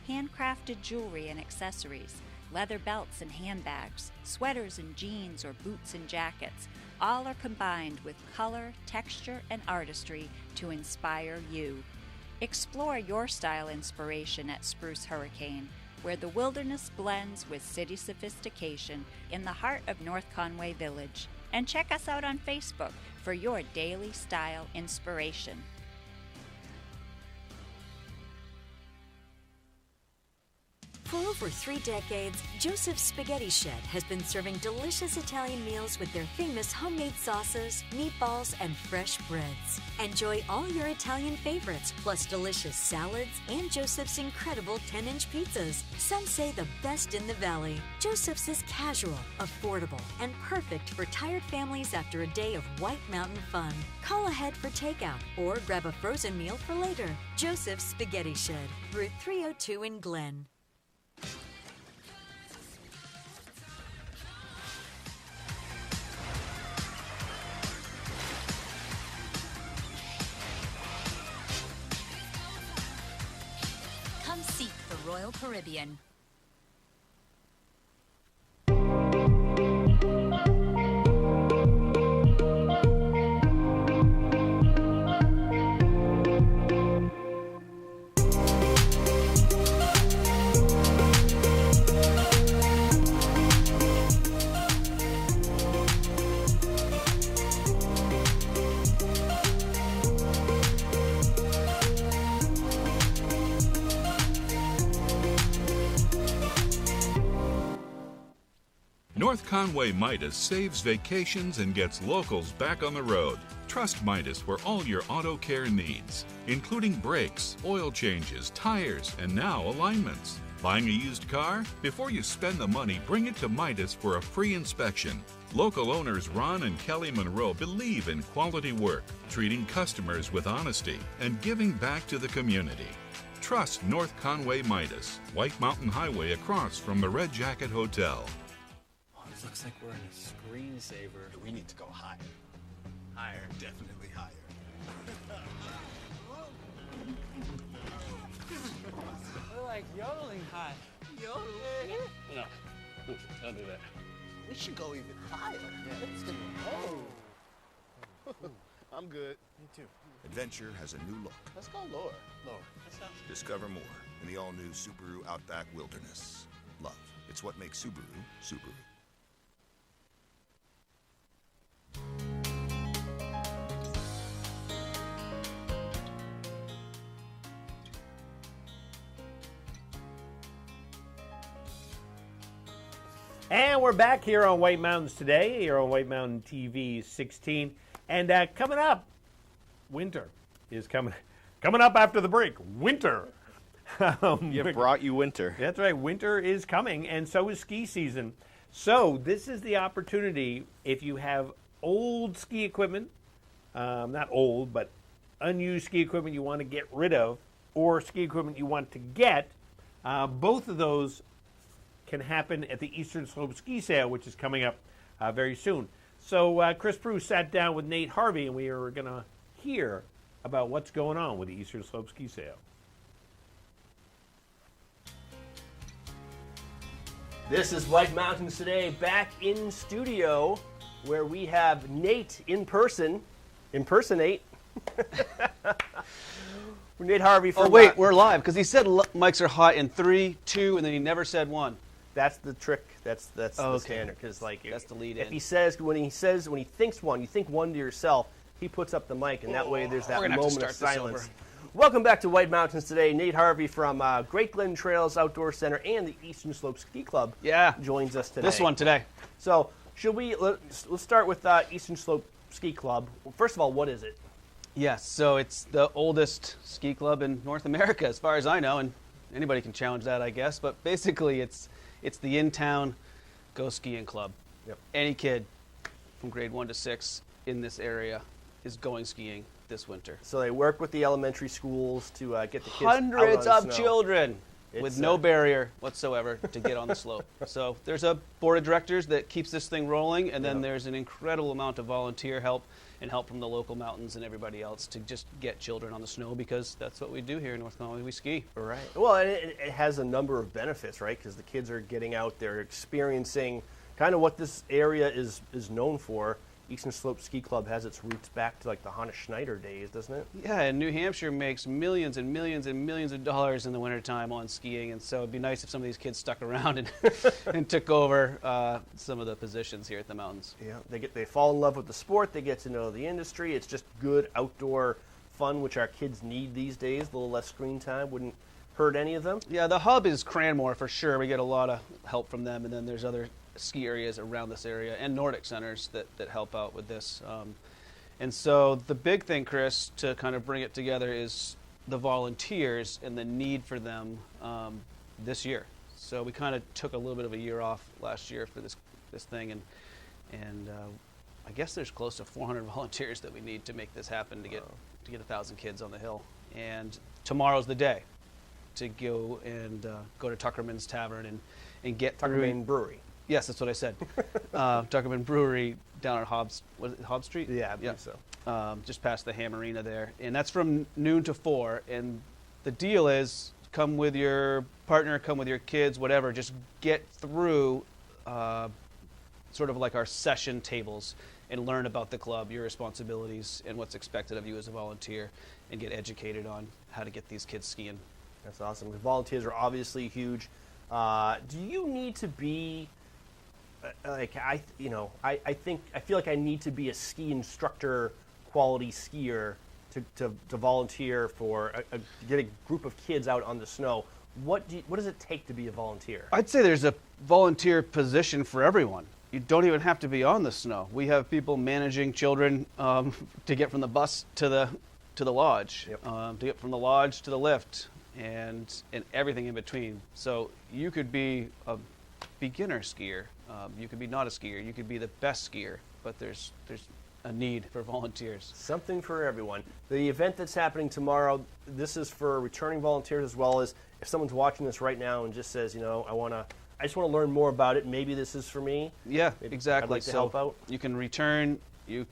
Handcrafted jewelry and accessories, leather belts and handbags, sweaters and jeans or boots and jackets, all are combined with color, texture, and artistry to inspire you. Explore your style inspiration at Spruce Hurricane, where the wilderness blends with city sophistication in the heart of North Conway Village. And check us out on Facebook for your daily style inspiration. For over 3 decades, Joseph's Spaghetti Shed has been serving delicious Italian meals with their famous homemade sauces, meatballs, and fresh breads. Enjoy all your Italian favorites, plus delicious salads and Joseph's incredible 10-inch pizzas. Some say the best in the valley. Joseph's is casual, affordable, and perfect for tired families after a day of White Mountain fun. Call ahead for takeout or grab a frozen meal for later. Joseph's Spaghetti Shed, Route 302 in Glen. Come seek the Royal Caribbean. North Conway Midas saves vacations and gets locals back on the road. Trust Midas for all your auto care needs, including brakes, oil changes, tires, and now alignments. Buying a used car? Before you spend the money, bring it to Midas for a free inspection. Local owners Ron and Kelly Monroe believe in quality work, treating customers with honesty, and giving back to the community. Trust North Conway Midas, White Mountain Highway across from the Red Jacket Hotel. It looks like we're in a screensaver. We need to go higher. Higher, definitely higher. We're like yodeling high. Yodeling? No, don't do that. We should go even higher. Yeah, let's go. Oh. I'm good. Me too. Adventure has a new look. Let's go lower. Lower. That sounds good. Discover more in the all-new Subaru Outback Wilderness. Love. It's what makes Subaru, Subaru. And we're back here on White Mountains Today, here on White Mountain TV 16. And coming up, winter is coming up after the break. Winter. Brought you winter. That's right. Winter is coming, and so is ski season. So this is the opportunity if you have old ski equipment, not old, but unused ski equipment you want to get rid of, or ski equipment you want to get, both of those can happen at the Eastern Slope Ski Sale, which is coming up very soon. So Chris Prue sat down with Nate Harvey, and we are going to hear about what's going on with the Eastern Slope Ski Sale. This is White Mountains Today, back in studio, where we have Nate in person, impersonate. Nate Harvey from... Oh, wait, we're live, because he said mics are hot in 3, 2, and then he never said 1. That's the trick. That's the standard. Because that's the lead. If he says when he thinks one, you think one to yourself. He puts up the mic, and that way there's that moment of silence. Welcome back to White Mountains Today. Nate Harvey from Great Glen Trails Outdoor Center and the Eastern Slope Ski Club joins us today. This one today. So, let's start with Eastern Slope Ski Club. Well, first of all, what is it? Yes, so it's the oldest ski club in North America, as far as I know, and anybody can challenge that, I guess. But basically, it's the in-town go skiing club. Yep. Any kid from grade 1 to 6 in this area is going skiing this winter. So they work with the elementary schools to get the kids Hundreds out on of the snow. children It's, with no barrier whatsoever to get on the slope. So there's a board of directors that keeps this thing rolling, and then there's an incredible amount of volunteer help and help from the local mountains and everybody else to just get children on the snow, because that's what we do here in North Conway. We ski. Right. Well, and it has a number of benefits, right? Because the kids are getting out there, experiencing kind of what this area is known for. Eastern Slope Ski Club has its roots back to like the Hannah Schneider days, doesn't it? Yeah, and New Hampshire makes millions and millions and millions of dollars in the wintertime on skiing, and so it'd be nice if some of these kids stuck around and, and took over some of the positions here at the mountains. Yeah, they fall in love with the sport, they get to know the industry. It's just good outdoor fun, which our kids need these days. A little less screen time wouldn't hurt any of them. Yeah, the hub is Cranmore for sure. We get a lot of help from them, and then there's other ski areas around this area and Nordic centers that help out with this. And so the big thing, Chris, to kind of bring it together is the volunteers and the need for them this year. So we kind of took a little bit of a year off last year for this thing, and I guess there's close to 400 volunteers that we need to make this happen to get 1,000 kids on the hill. And tomorrow's the day to go to Tuckerman's Tavern and get Tuckerman Brewery. Yes, that's what I said. Tuckerman Brewery down on Hobbs Street? Yeah, I believe so. Just past the Ham Arena there. And that's from noon to 4. And the deal is, come with your partner, come with your kids, whatever. Just get through sort of like our session tables and learn about the club, your responsibilities, and what's expected of you as a volunteer, and get educated on how to get these kids skiing. That's awesome. The volunteers are obviously huge. Do you need to be... I feel like I need to be a ski instructor, quality skier to volunteer for to get a group of kids out on the snow. What does it take to be a volunteer? I'd say there's a volunteer position for everyone. You don't even have to be on the snow. We have people managing children to get from the bus to the lodge, to get from the lodge to the lift, and everything in between. So you could be a beginner skier. You could be not a skier. You could be the best skier, but there's a need for volunteers. Something for everyone. The event that's happening tomorrow, this is for returning volunteers, as well as if someone's watching this right now and just says, I just want to learn more about it. Maybe this is for me. Yeah, exactly. I'd like to help out. You can return. You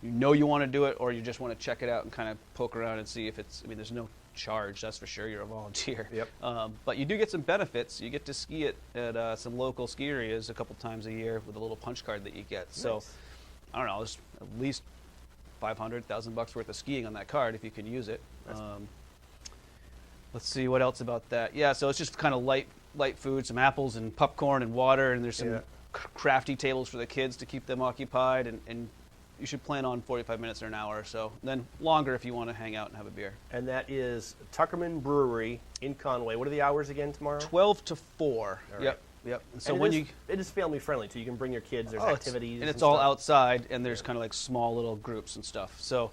want to do it, or you just want to check it out and kind of poke around and see if it's. I mean, there's no charge, that's for sure. You're a volunteer. Yep. But you do get some benefits. You get to ski at some local ski areas a couple times a year with a little punch card that you get. Nice. So, I don't know, there's at least $500,000 worth of skiing on that card if you can use it. Let's see what else about that. Yeah, so it's just kind of light food, some apples and popcorn and water, and there's some crafty tables for the kids to keep them occupied, and you should plan on 45 minutes or an hour or so. Then longer if you want to hang out and have a beer. And that is Tuckerman Brewery in Conway. What are the hours again tomorrow? 12 to 4. Right. Yep. And so it is family friendly too. You can bring your kids. There's activities. And it's all outside, and there's kind of like small little groups and stuff. So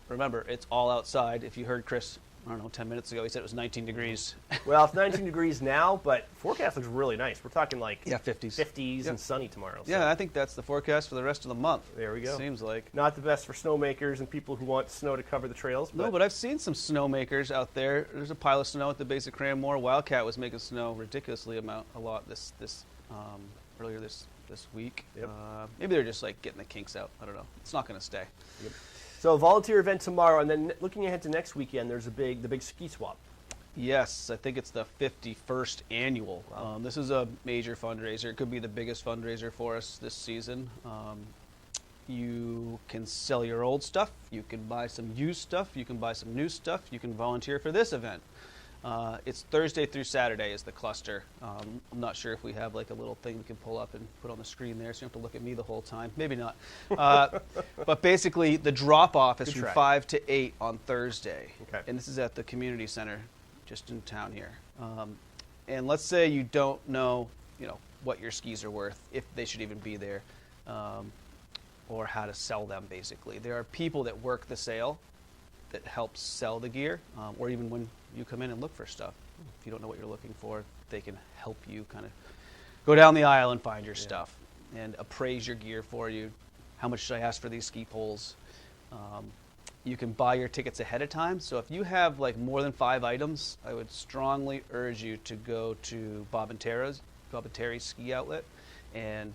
remember, it's all outside. If you heard Chris, 10 minutes ago, he said it was 19 degrees. Well, it's 19 degrees now, but forecast looks really nice. We're talking like 50s. 50s and sunny tomorrow. So. Yeah, I think that's the forecast for the rest of the month. There we go. Seems like. Not the best for snowmakers and people who want snow to cover the trails. No, but I've seen some snowmakers out there. There's a pile of snow at the base of Cranmore. Wildcat was making snow ridiculously a lot this earlier this week. Yep. Maybe they're just like getting the kinks out. I don't know. It's not going to stay. Yep. So a volunteer event tomorrow, and then looking ahead to next weekend, there's the big ski swap. Yes, I think it's the 51st annual. Wow. This is a major fundraiser. It could be the biggest fundraiser for us this season. You can sell your old stuff. You can buy some used stuff. You can buy some new stuff. You can volunteer for this event. It's Thursday through Saturday is the cluster. I'm not sure if we have like a little thing we can pull up and put on the screen there, so you don't have to look at me the whole time. Maybe not. But basically, the drop-off is Good from try. 5 to 8 on Thursday. Okay. And this is at the community center just in town here. And let's say you don't know, what your skis are worth, if they should even be there, or how to sell them, basically. There are people that work the sale that help sell the gear, or even when you come in and look for stuff. If you don't know what you're looking for, they can help you kind of go down the aisle and find your stuff and appraise your gear for you. How much should I ask for these ski poles? You can buy your tickets ahead of time. So if you have like more than 5 items, I would strongly urge you to go to Bob and Terry's ski outlet and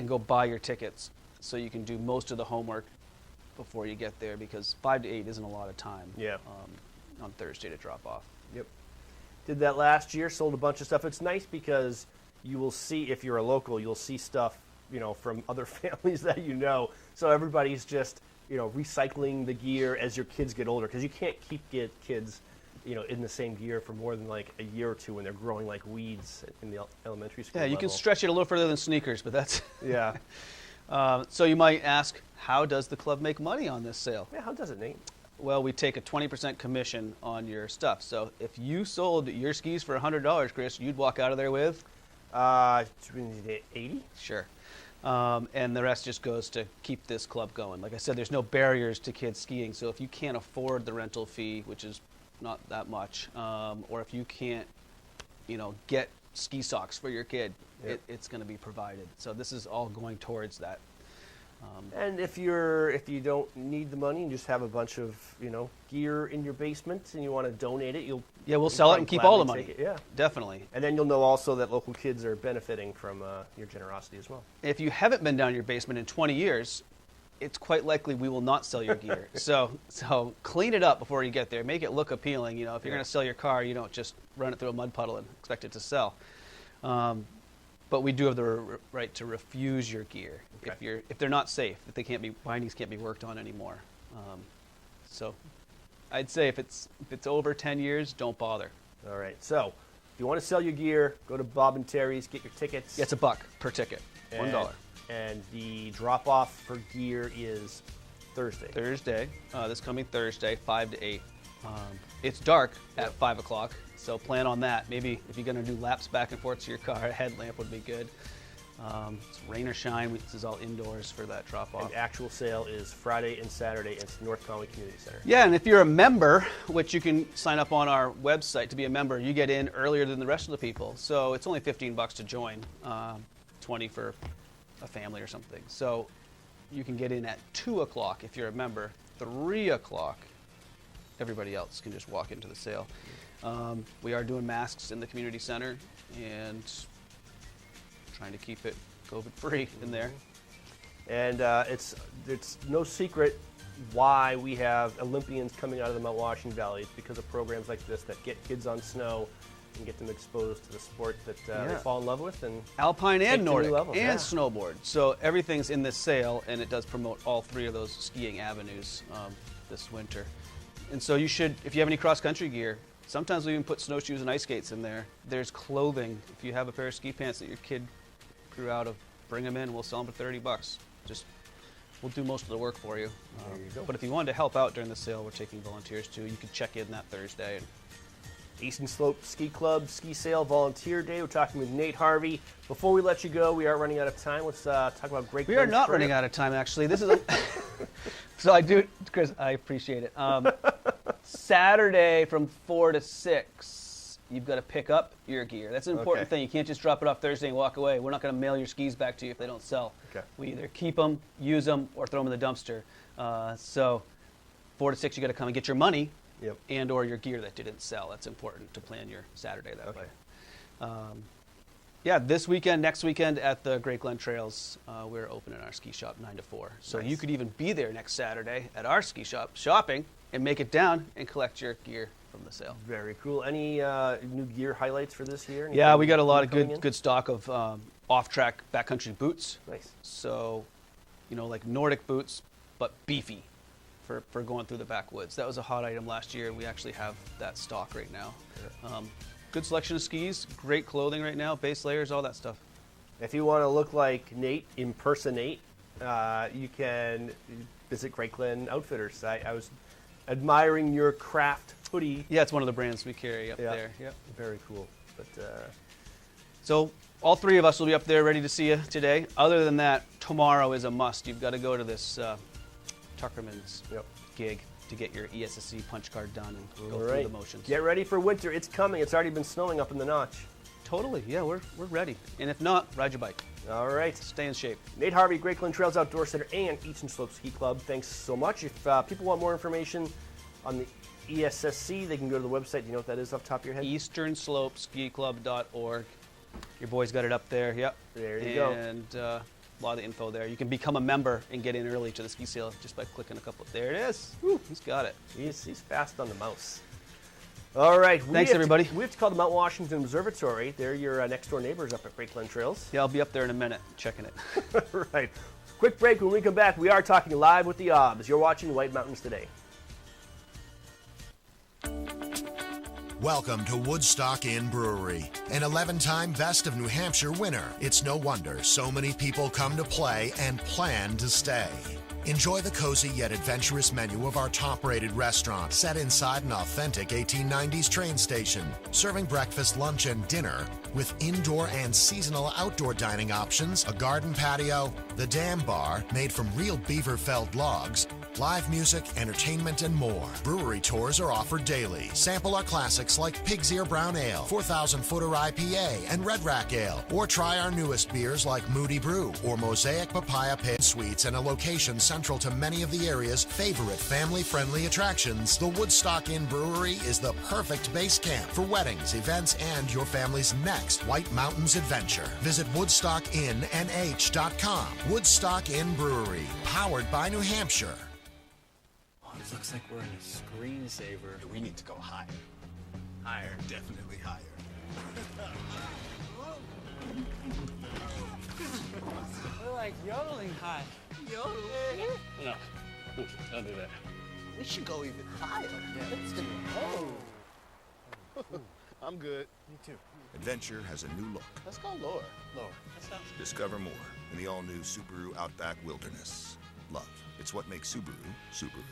go buy your tickets so you can do most of the homework before you get there, because 5 to 8 isn't a lot of time on Thursday to drop off. Yep. Did that last year, sold a bunch of stuff. It's nice because you will see, if you're a local, you'll see stuff, from other families that you know. So everybody's just, recycling the gear as your kids get older, because you can't keep kids, in the same gear for more than like a year or two when they're growing like weeds in the elementary school Yeah, you level. can stretch it a little further than sneakers, but that's... Yeah. So you might ask, how does the club make money on this sale? Yeah, how does it, Nate? Well, we take a 20% commission on your stuff. So if you sold your skis for $100, Chris, you'd walk out of there with? 80? Sure. And the rest just goes to keep this club going. Like I said, there's no barriers to kids skiing. So if you can't afford the rental fee, which is not that much, or if you can't, get ski socks for your kid, it's going to be provided. So this is all going towards that. And if you don't need the money and just have a bunch of gear in your basement and you want to donate it, we'll sell it and keep all the money. Yeah, definitely. And then you'll know also that local kids are benefiting from your generosity as well. If you haven't been down your basement in 20 years, it's quite likely we will not sell your gear. So clean it up before you get there. Make it look appealing. If you're going to sell your car, you don't just run it through a mud puddle and expect it to sell. But we do have the right to refuse your gear if they're not safe, if they bindings can't be worked on anymore. So I'd say if it's over 10 years, don't bother. All right. So if you want to sell your gear, go to Bob and Terry's, get your tickets. It's $1 per ticket, $1. And the drop off for gear is Thursday. This coming Thursday, 5 to 8. It's dark at 5 o'clock, so plan on that. Maybe if you're going to do laps back and forth to your car, a headlamp would be good. It's rain or shine. This is all indoors for that drop-off. And actual sale is Friday and Saturday. It's North Conway Community Center. Yeah, and if you're a member, which you can sign up on our website to be a member, you get in earlier than the rest of the people. So it's only $15 to join, $20 for a family or something. So you can get in at 2 o'clock if you're a member. 3 o'clock, everybody else can just walk into the sale. We are doing masks in the community center and trying to keep it COVID-free in there. And it's no secret why we have Olympians coming out of the Mount Washington Valley. It's because of programs like this that get kids on snow and get them exposed to the sport that they fall in love with. And Alpine and Nordic levels. and snowboard. So everything's in this sale, and it does promote all 3 of those skiing avenues this winter. And so you should, if you have any cross-country gear, sometimes we even put snowshoes and ice skates in there. There's clothing. If you have a pair of ski pants that your kid grew out of, bring them in. We'll sell them for $30. We'll do most of the work for you. There you go. But if you wanted to help out during the sale, we're taking volunteers too. You can check in that Thursday. Eastern Slope Ski Club Ski Sale Volunteer Day. We're talking with Nate Harvey. Before we let you go, we are running out of time. Let's talk about Great Glen. We are not running out of time, actually. This is so I do, Chris, I appreciate it. Saturday from 4 to 6, you've got to pick up your gear. That's an important thing. You can't just drop it off Thursday and walk away. We're not going to mail your skis back to you if they don't sell. Okay. We either keep them, use them, or throw them in the dumpster. So 4 to 6, you got to come and get your money. Yep. And or your gear that didn't sell. That's important to plan your Saturday that way. This weekend, next weekend at the Great Glen Trails, we're opening our ski shop 9 to 4. So you could even be there next Saturday at our ski shop shopping and make it down and collect your gear from the sale. Very cool. Any new gear highlights for this year? Yeah, we got a lot of good stock of off-track backcountry boots. Nice. So, like Nordic boots, but beefy. for going through the backwoods. That was a hot item last year, and we actually have that stock right now. Good selection of skis, great clothing right now, base layers, all that stuff. If you want to look like Nate, impersonate, you can visit Great Glen Outfitters. I was admiring your craft hoodie. Yeah, it's one of the brands we carry up there. Yep. Very cool. But so all three of us will be up there ready to see you today. Other than that, tomorrow is a must. You've got to go to this Tuckerman's gig to get your ESSC punch card done and go through the motions. Get ready for winter. It's coming. It's already been snowing up in the notch. Totally. Yeah, we're ready. And if not, ride your bike. All right. Stay in shape. Nate Harvey, Great Glen Trails Outdoor Center, and Eastern Slope Ski Club. Thanks so much. If people want more information on the ESSC, they can go to the website. Do you know what that is off the top of your head? EasternSlopeSkiClub.org. Your boy's got it up there. Yep. There you go. And a lot of the info there. You can become a member and get in early to the ski sale just by clicking a couple. There it is. Woo, he's got it. He's fast on the mouse. All right. Thanks, everybody. We have to call the Mount Washington Observatory. They're your next door neighbors up at Great Glen Trails. Yeah, I'll be up there in a minute checking it. Right. Quick break. When we come back, we are talking live with the OBS. You're watching White Mountains Today. Welcome to Woodstock Inn Brewery, an 11-time Best of New Hampshire winner. It's no wonder so many people come to play and plan to stay. Enjoy the cozy yet adventurous menu of our top-rated restaurant set inside an authentic 1890s train station, serving breakfast, lunch, and dinner with indoor and seasonal outdoor dining options, a garden patio, the Dam Bar made from real beaver-felled logs, live music, entertainment, and more. Brewery tours are offered daily. Sample our classics like Pig's Ear Brown Ale, 4,000-footer IPA, and Red Rack Ale. Or try our newest beers like Moody Brew or Mosaic Papaya Pale Sweets, and a location central to many of the area's favorite family-friendly attractions. The Woodstock Inn Brewery is the perfect base camp for weddings, events, and your family's next White Mountains adventure. Visit WoodstockInNH.com. Woodstock Inn Brewery, powered by New Hampshire. It looks like we're in a screensaver. We need to go higher. Higher. Definitely higher. We're like yodeling high. Yodeling? No. Don't do that. We should go even higher. Yeah. Let's do it. I'm good. Me too. Adventure has a new look. Let's go lower. Lower. That sounds good. Discover more in the all-new Subaru Outback Wilderness. Love. It's what makes Subaru, Subaru.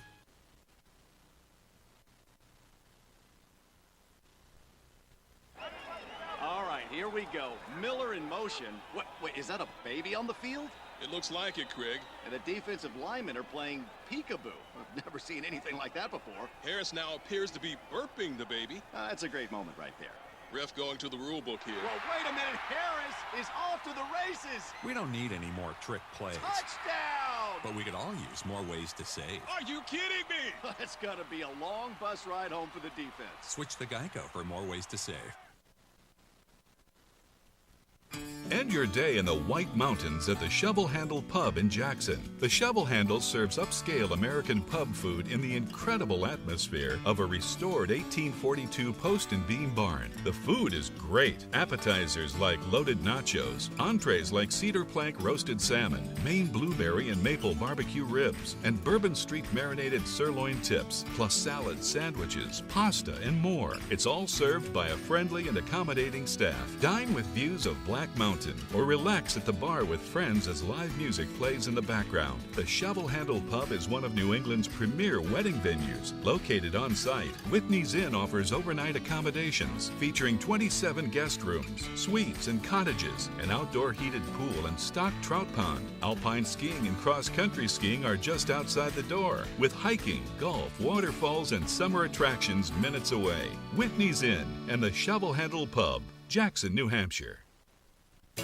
All right, here we go. Miller in motion. Wait, is that a baby on the field? It looks like it, Craig. And the defensive linemen are playing peekaboo. I've never seen anything like that before. Harris now appears to be burping the baby. That's a great moment right there. Ref going to the rule book here. Well, wait a minute. Harris is off to the races. We don't need any more trick plays. Touchdown! But we could all use more ways to save. Are you kidding me? It's going to be a long bus ride home for the defense. Switch to Geico for more ways to save. End your day in the White Mountains at the Shovel Handle Pub in Jackson. The Shovel Handle serves upscale American pub food in the incredible atmosphere of a restored 1842 post and beam barn. The food is great. Appetizers like loaded nachos, entrees like cedar plank roasted salmon, Maine blueberry and maple barbecue ribs, and Bourbon Street marinated sirloin tips, plus salads, sandwiches, pasta, and more. It's all served by a friendly and accommodating staff. Dine with views of Black Mountain, or relax at the bar with friends as live music plays in the background. The Shovel Handle Pub is one of New England's premier wedding venues. Located on site, Whitney's Inn offers overnight accommodations featuring 27 guest rooms, suites, and cottages, an outdoor heated pool and stocked trout pond. Alpine skiing and cross-country skiing are just outside the door, with hiking, golf, waterfalls, and summer attractions minutes away. Whitney's Inn and the Shovel Handle Pub, Jackson, New Hampshire.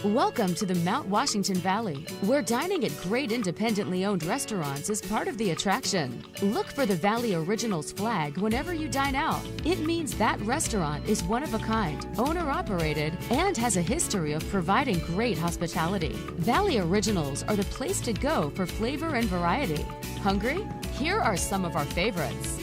Welcome to the Mount Washington Valley, where dining at great independently owned restaurants is part of the attraction. Look for the Valley Originals flag whenever you dine out. It means that restaurant is one of a kind, owner-operated, and has a history of providing great hospitality. Valley Originals are the place to go for flavor and variety. Hungry? Here are some of our favorites.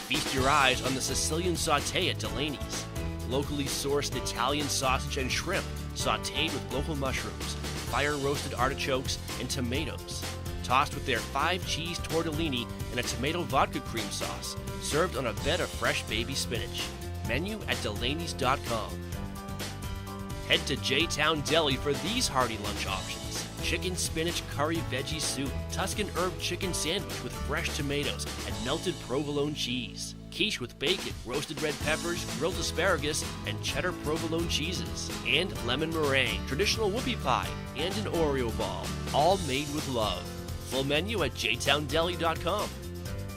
Feast your eyes on the Sicilian Sauté at Delaney's. Locally sourced Italian sausage and shrimp, sautéed with local mushrooms, fire-roasted artichokes, and tomatoes. tossed with their 5-cheese tortellini and a tomato vodka cream sauce, served on a bed of fresh baby spinach. Menu at Delaney's.com. Head to J-Town Deli for these hearty lunch options. Chicken spinach curry veggie soup, Tuscan herb chicken sandwich with fresh tomatoes and melted provolone cheese. Quiche with bacon, roasted red peppers, grilled asparagus, and cheddar provolone cheeses. And lemon meringue, traditional whoopie pie, and an Oreo ball, all made with love. Full menu at jtowndeli.com.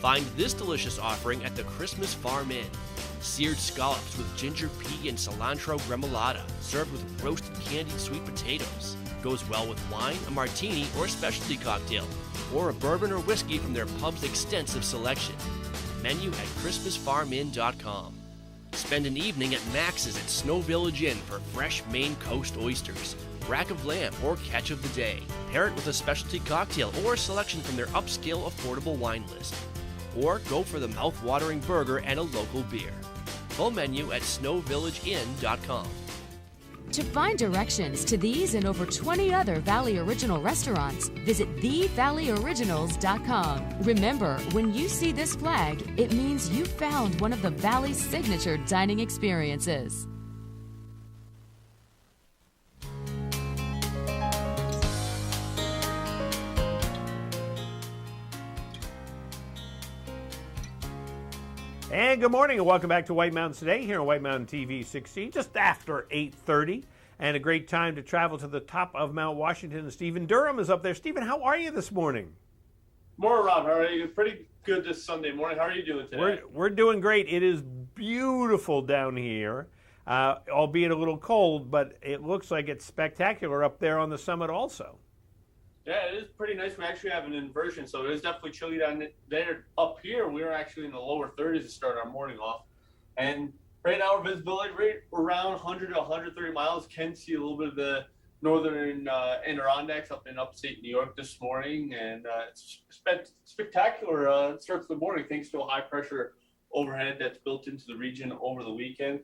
Find this delicious offering at the Christmas Farm Inn. Seared scallops with ginger pea and cilantro gremolata, served with roasted candied sweet potatoes. Goes well with wine, a martini, or a specialty cocktail, or a bourbon or whiskey from their pub's extensive selection. Menu at ChristmasFarmInn.com. Spend an evening at Max's at Snow Village Inn for fresh Maine Coast oysters, rack of lamb, or catch of the day. Pair it with a specialty cocktail or a selection from their upscale affordable wine list. Or go for the mouth-watering burger and a local beer. Full menu at SnowVillageInn.com. To find directions to these and over 20 other Valley Original restaurants, visit TheValleyOriginals.com. Remember, when you see this flag, it means you found one of the Valley's signature dining experiences. And good morning and welcome back to White Mountains Today here on White Mountain TV 16, just after 8:30. And a great time to travel to the top of Mount Washington. Stephen Durham is up there. Stephen, how are you this morning? Morning, Rob. How are you? Pretty good this Sunday morning. How are you doing today? We're doing great. It is beautiful down here, albeit a little cold, but it looks like it's spectacular up there on the summit also. Yeah, it is pretty nice. We actually have an inversion, so it is definitely chilly down there. Up here, we're actually in the lower 30s to start our morning off. And right now, our visibility rate around 100 to 130 miles. Can see a little bit of the northern Adirondacks up in upstate New York this morning. And it's spectacular start to the morning thanks to a high-pressure overhead that's built into the region over the weekend.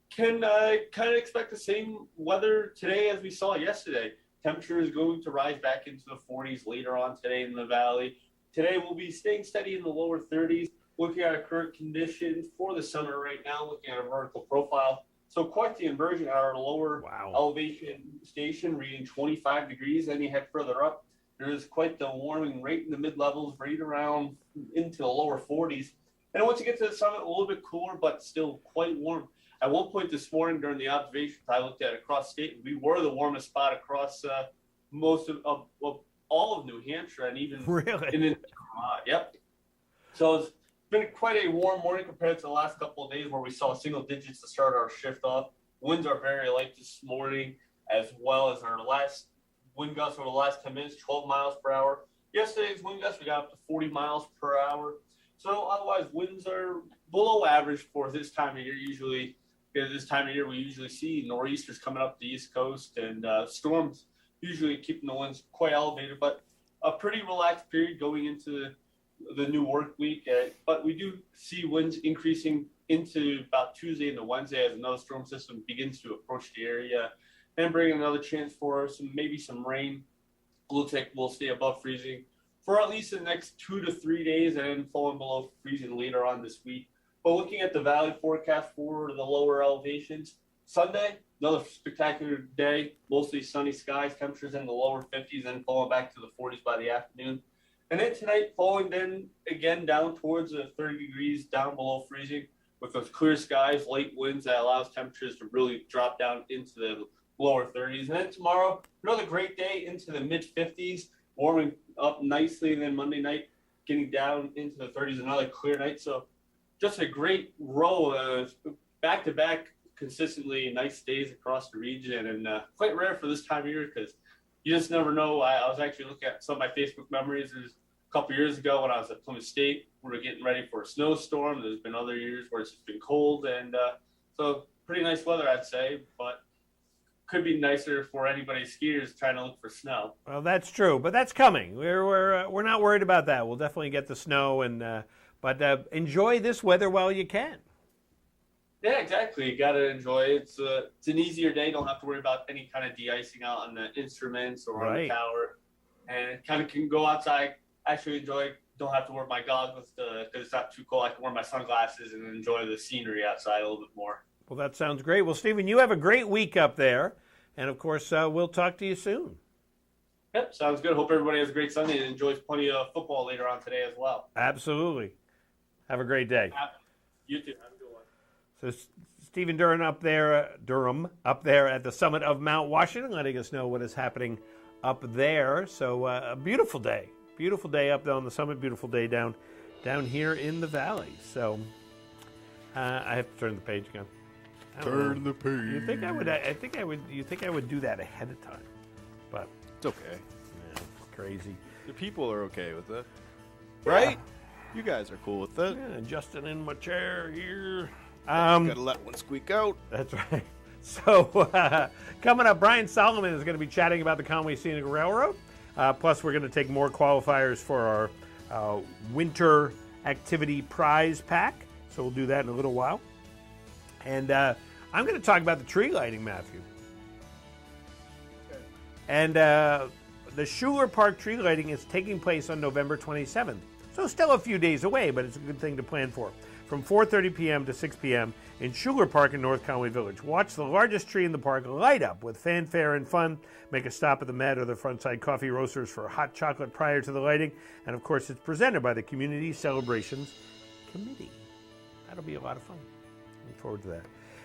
Can kind of expect the same weather today as we saw yesterday. Temperature is going to rise back into the 40s later on today in the valley. Today we'll be staying steady in the lower 30s. Looking at our current conditions for the summer right now, looking at our vertical profile. So quite the inversion at our lower elevation station, reading 25 degrees. Then you head further up, there is quite the warming rate in the mid-levels, right around into the lower 40s. And once you get to the summit, a little bit cooler, but still quite warm. At one point this morning during the observations I looked at across state, we were the warmest spot across most of all of New Hampshire, and even yep. So it's been quite a warm morning compared to the last couple of days where we saw single digits to start our shift off. Winds are very light this morning, as well as our last wind gusts over the last 10 minutes, 12 miles per hour. Yesterday's wind gusts, we got up to 40 miles per hour. So otherwise, winds are below average for this time of year. Usually, this time of year, we usually see nor'easters coming up the East Coast and storms usually keeping the winds quite elevated, but a pretty relaxed period going into the new work week. But we do see winds increasing into about Tuesday into Wednesday as another storm system begins to approach the area and bring another chance for maybe some rain. Looks like we'll stay above freezing for at least the next 2 to 3 days and then falling below freezing later on this week. But looking at the valley forecast for the lower elevations, Sunday, another spectacular day, mostly sunny skies, temperatures in the lower 50s, and falling back to the 40s by the afternoon. And then tonight, falling then again down towards the 30 degrees, down below freezing, with those clear skies, light winds that allows temperatures to really drop down into the lower 30s. And then tomorrow, another great day into the mid-50s, warming up nicely, and then Monday night, getting down into the 30s, another clear night. So just a great row, back-to-back, consistently nice days across the region, and quite rare for this time of year because you just never know. I was actually looking at some of my Facebook memories. There's a couple years ago when I was at Plymouth State, we were getting ready for a snowstorm. There's been other years where it's been cold, and so pretty nice weather, I'd say, but could be nicer for anybody skiers trying to look for snow. Well, that's true, but that's coming. We're not worried about that. We'll definitely get the snow, and but enjoy this weather while you can. Yeah, exactly. You got to enjoy it. It's an easier day. Don't have to worry about any kind of de-icing out on the instruments or on the tower. and kind of can go outside, actually enjoy. Don't have to wear my goggles because it's not too cold. I can wear my sunglasses and enjoy the scenery outside a little bit more. Well, that sounds great. Well, Stephen, you have a great week up there. And, of course, we'll talk to you soon. Yep, sounds good. Hope everybody has a great Sunday and enjoys plenty of football later on today as well. Absolutely. Have a great day. You too. Have a good one. So, Stephen Durham up there at the summit of Mount Washington, letting us know what is happening up there. So, a beautiful day. Beautiful day up there on the summit. Beautiful day down here in the valley. So, I have to turn the page again. Turn the page. You think I would? You think I would do that ahead of time? But it's okay. Yeah, it's crazy. The people are okay with it, right? You guys are cool with it. Yeah, adjusting in my chair here. Gotta let one squeak out. That's right. So coming up, Brian Solomon is going to be chatting about the Conway Scenic Railroad. Plus, we're going to take more qualifiers for our winter activity prize pack. So we'll do that in a little while. And I'm going to talk about the tree lighting, Matthew. And the Schuler Park tree lighting is taking place on November 27th. So still a few days away, but it's a good thing to plan for. From 4:30 p.m. to 6 p.m. in Schuler Park in North Conway Village. Watch the largest tree in the park light up with fanfare and fun. Make a stop at the Met or the Frontside Coffee Roasters for hot chocolate prior to the lighting. And of course, it's presented by the Community Celebrations Committee. That'll be a lot of fun. Look forward to that.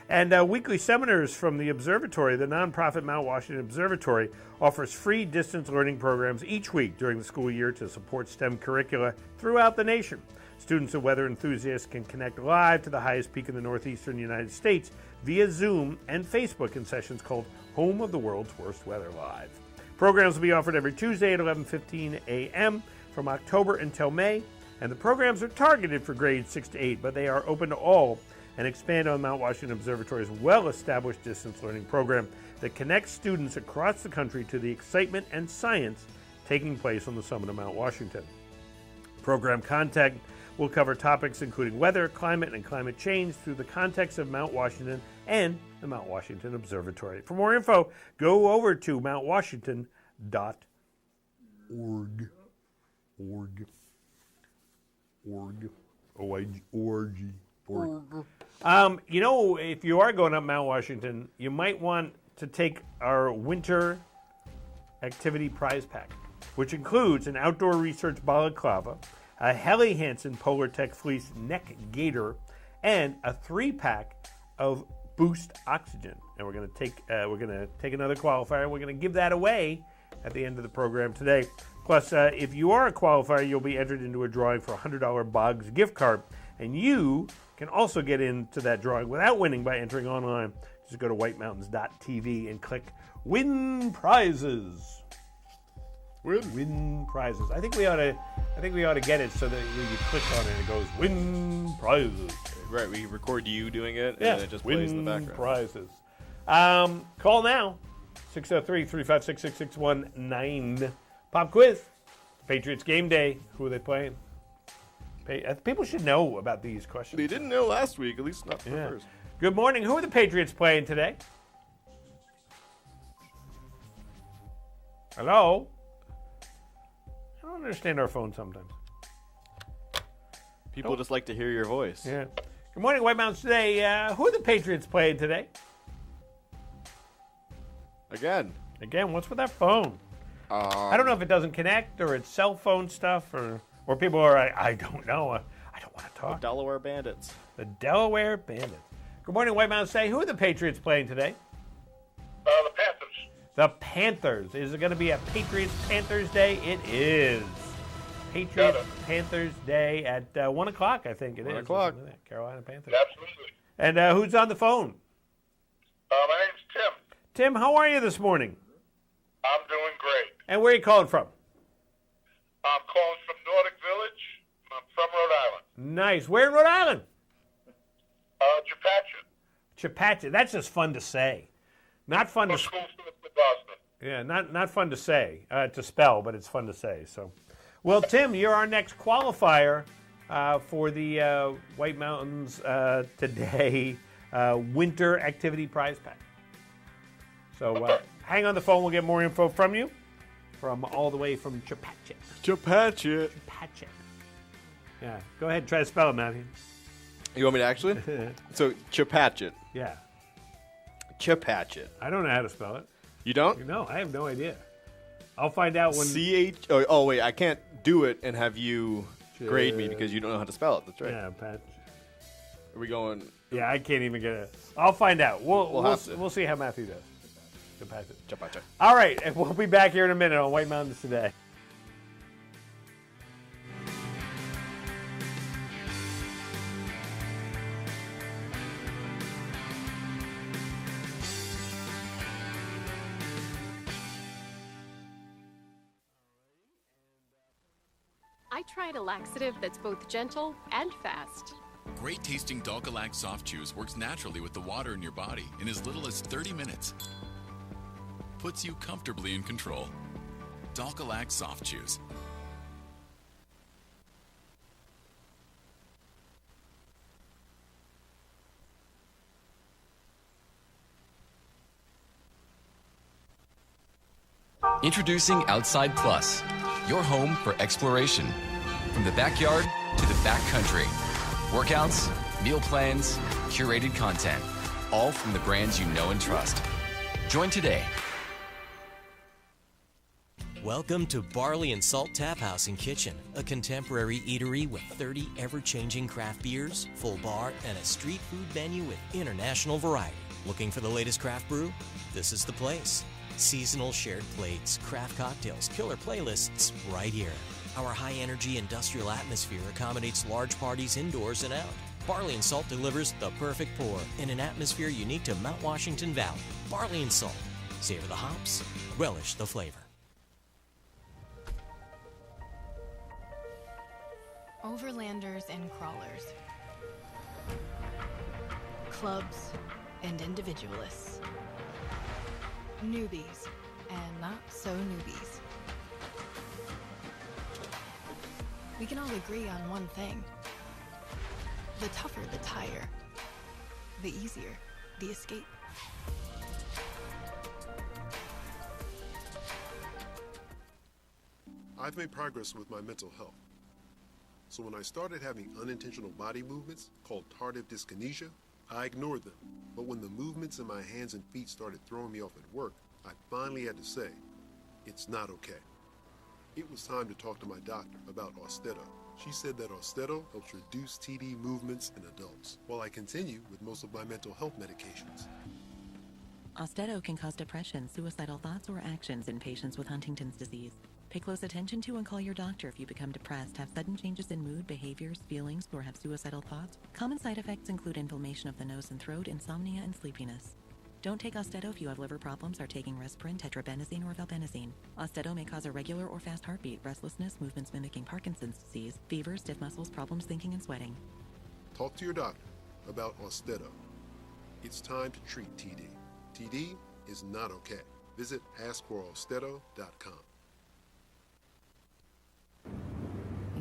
And weekly seminars from the Observatory, the nonprofit Mount Washington Observatory, offers free distance learning programs each week during the school year to support STEM curricula throughout the nation. Students and weather enthusiasts can connect live to the highest peak in the northeastern United States via Zoom and Facebook in sessions called Home of the World's Worst Weather Live. Programs will be offered every Tuesday at 11:15 a.m. from October until May, and the programs are targeted for grades 6 to 8, but they are open to all and expand on Mount Washington Observatory's well-established distance learning program that connects students across the country to the excitement and science taking place on the summit of Mount Washington. Program content will cover topics including weather, climate, and climate change through the context of Mount Washington and the Mount Washington Observatory. For more info, go over to mountwashington.org. You know, if you are going up Mount Washington, you might want to take our winter activity prize pack, which includes an outdoor research balaclava, a Helly Hansen Polar Tech Fleece neck gaiter, and a 3-pack of Boost Oxygen. And we're going to take another qualifier. We're going to give that away at the end of the program today. Plus, if you are a qualifier, you'll be entered into a drawing for a $100 Boggs gift card, and you can also get into that drawing without winning by entering online. Just go to whitemountains.tv and click Win Prizes. Win Prizes. I think we ought to get it so that when you click on it, it goes Win Prizes. Right, we record you doing it, and Yeah, then it just plays in the Win background. Prizes. Call now, 603-356-6619. Pop quiz. Patriots game day. Who are they playing? People should know about these questions. They didn't know last week, at least not the first. Good morning. Who are the Patriots playing today? Hello? I don't understand our phone sometimes. People just like to hear your voice. Yeah. Good morning, White Mountains today. Who are the Patriots playing today? Again, what's with that phone? I don't know if it doesn't connect or it's cell phone stuff or people are like, I don't know. I don't want to talk. The Delaware Bandits. The Delaware Bandits. Good morning, White Mountains today. Who are the Patriots playing today? The Panthers. The Panthers. Is it going to be a Patriots-Panthers day? It is. Patriots-Panthers day at 1 o'clock, I think it is. 1 o'clock. Carolina Panthers. Absolutely. And who's on the phone? My name's Tim. Tim, how are you this morning? I'm doing great. And where are you calling from? I'm calling from Nordic Village. I'm from Rhode Island. Nice. Where in Rhode Island? Chepachet. Chepachet. That's just fun to say. Not fun to school with Boston. Yeah, not fun to say, to spell, but it's fun to say. So, well, Tim, you're our next qualifier for the White Mountains Today Winter Activity Prize Pack. So hang on the phone. We'll get more info from you. from all the way from Chepachet. Chepachet. Chepachet. Yeah, go ahead and try to spell it, Matthew. You want me to actually? So, Chepachet. Yeah. Chepachet. I don't know how to spell it. You don't? No, I have no idea. I'll find out when... C-H... Oh, wait, I can't do it and have you grade me because you don't know how to spell it. That's right. Yeah, Pat. Are we going... Yeah, I can't even get it. I'll find out. We'll see how Matthew does. Chepachet. All right, and we'll be back here in a minute on White Mountains Today. I tried a laxative that's both gentle and fast. Great tasting Dalcalac Soft Chews works naturally with the water in your body in as little as 30 minutes. Puts you comfortably in control. Dalcalac Soft Chews. Introducing Outside Plus, your home for exploration. From the backyard to the backcountry. Workouts, meal plans, curated content, all from the brands you know and trust. Join today. Welcome to Barley and Salt Tap House and Kitchen, a contemporary eatery with 30 ever-changing craft beers, full bar, and a street food menu with international variety. Looking for the latest craft brew? This is the place. Seasonal shared plates, craft cocktails, killer playlists, right here. Our high-energy industrial atmosphere accommodates large parties indoors and out. Barley and Salt delivers the perfect pour in an atmosphere unique to Mount Washington Valley. Barley and Salt. Savor the hops, relish the flavor. Overlanders and crawlers. Clubs and individualists. Newbies and not so newbies. We can all agree on one thing. The tougher the tire, the easier the escape. I've made progress with my mental health. So when I started having unintentional body movements called tardive dyskinesia, I ignored them. But when the movements in my hands and feet started throwing me off at work, I finally had to say, it's not okay. It was time to talk to my doctor about Austedo. She said that Austedo helps reduce TD movements in adults, while I continue with most of my mental health medications. Austedo can cause depression, suicidal thoughts, or actions in patients with Huntington's disease. Pay close attention to and call your doctor if you become depressed, have sudden changes in mood, behaviors, feelings, or have suicidal thoughts. Common side effects include inflammation of the nose and throat, insomnia, and sleepiness. Don't take Austedo if you have liver problems, are taking Resprin, tetrabenazine, or valbenazine. Austedo may cause a regular or fast heartbeat, restlessness, movements mimicking Parkinson's disease, fever, stiff muscles, problems thinking, and sweating. Talk to your doctor about Austedo. It's time to treat TD. TD is not okay. Visit askforaustedo.com.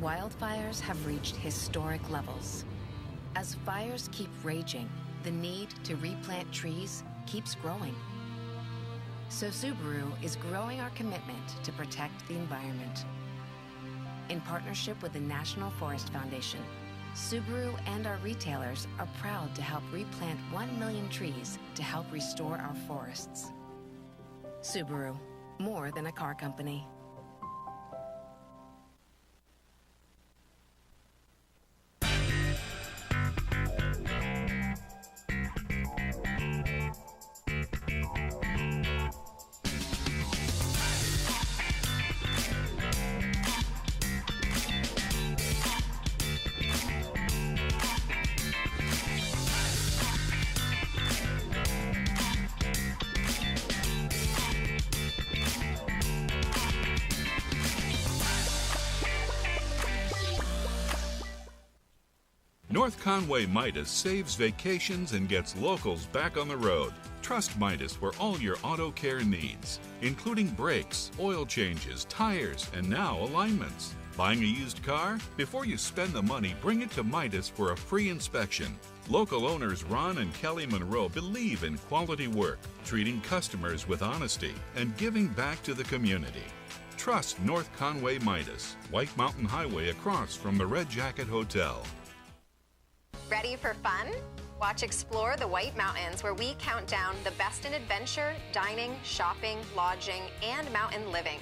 Wildfires have reached historic levels. As fires keep raging, the need to replant trees keeps growing. So Subaru is growing our commitment to protect the environment. In partnership with the National Forest Foundation, Subaru and our retailers are proud to help replant 1 million trees to help restore our forests. Subaru, more than a car company. North Conway Midas saves vacations and gets locals back on the road. Trust Midas for all your auto care needs, including brakes, oil changes, tires, and now alignments. Buying a used car? Before you spend the money, bring it to Midas for a free inspection. Local owners Ron and Kelly Monroe believe in quality work, treating customers with honesty, and giving back to the community. Trust North Conway Midas, White Mountain Highway across from the Red Jacket Hotel. Ready for fun? Watch Explore the White Mountains, where we count down the best in adventure, dining, shopping, lodging, and mountain living.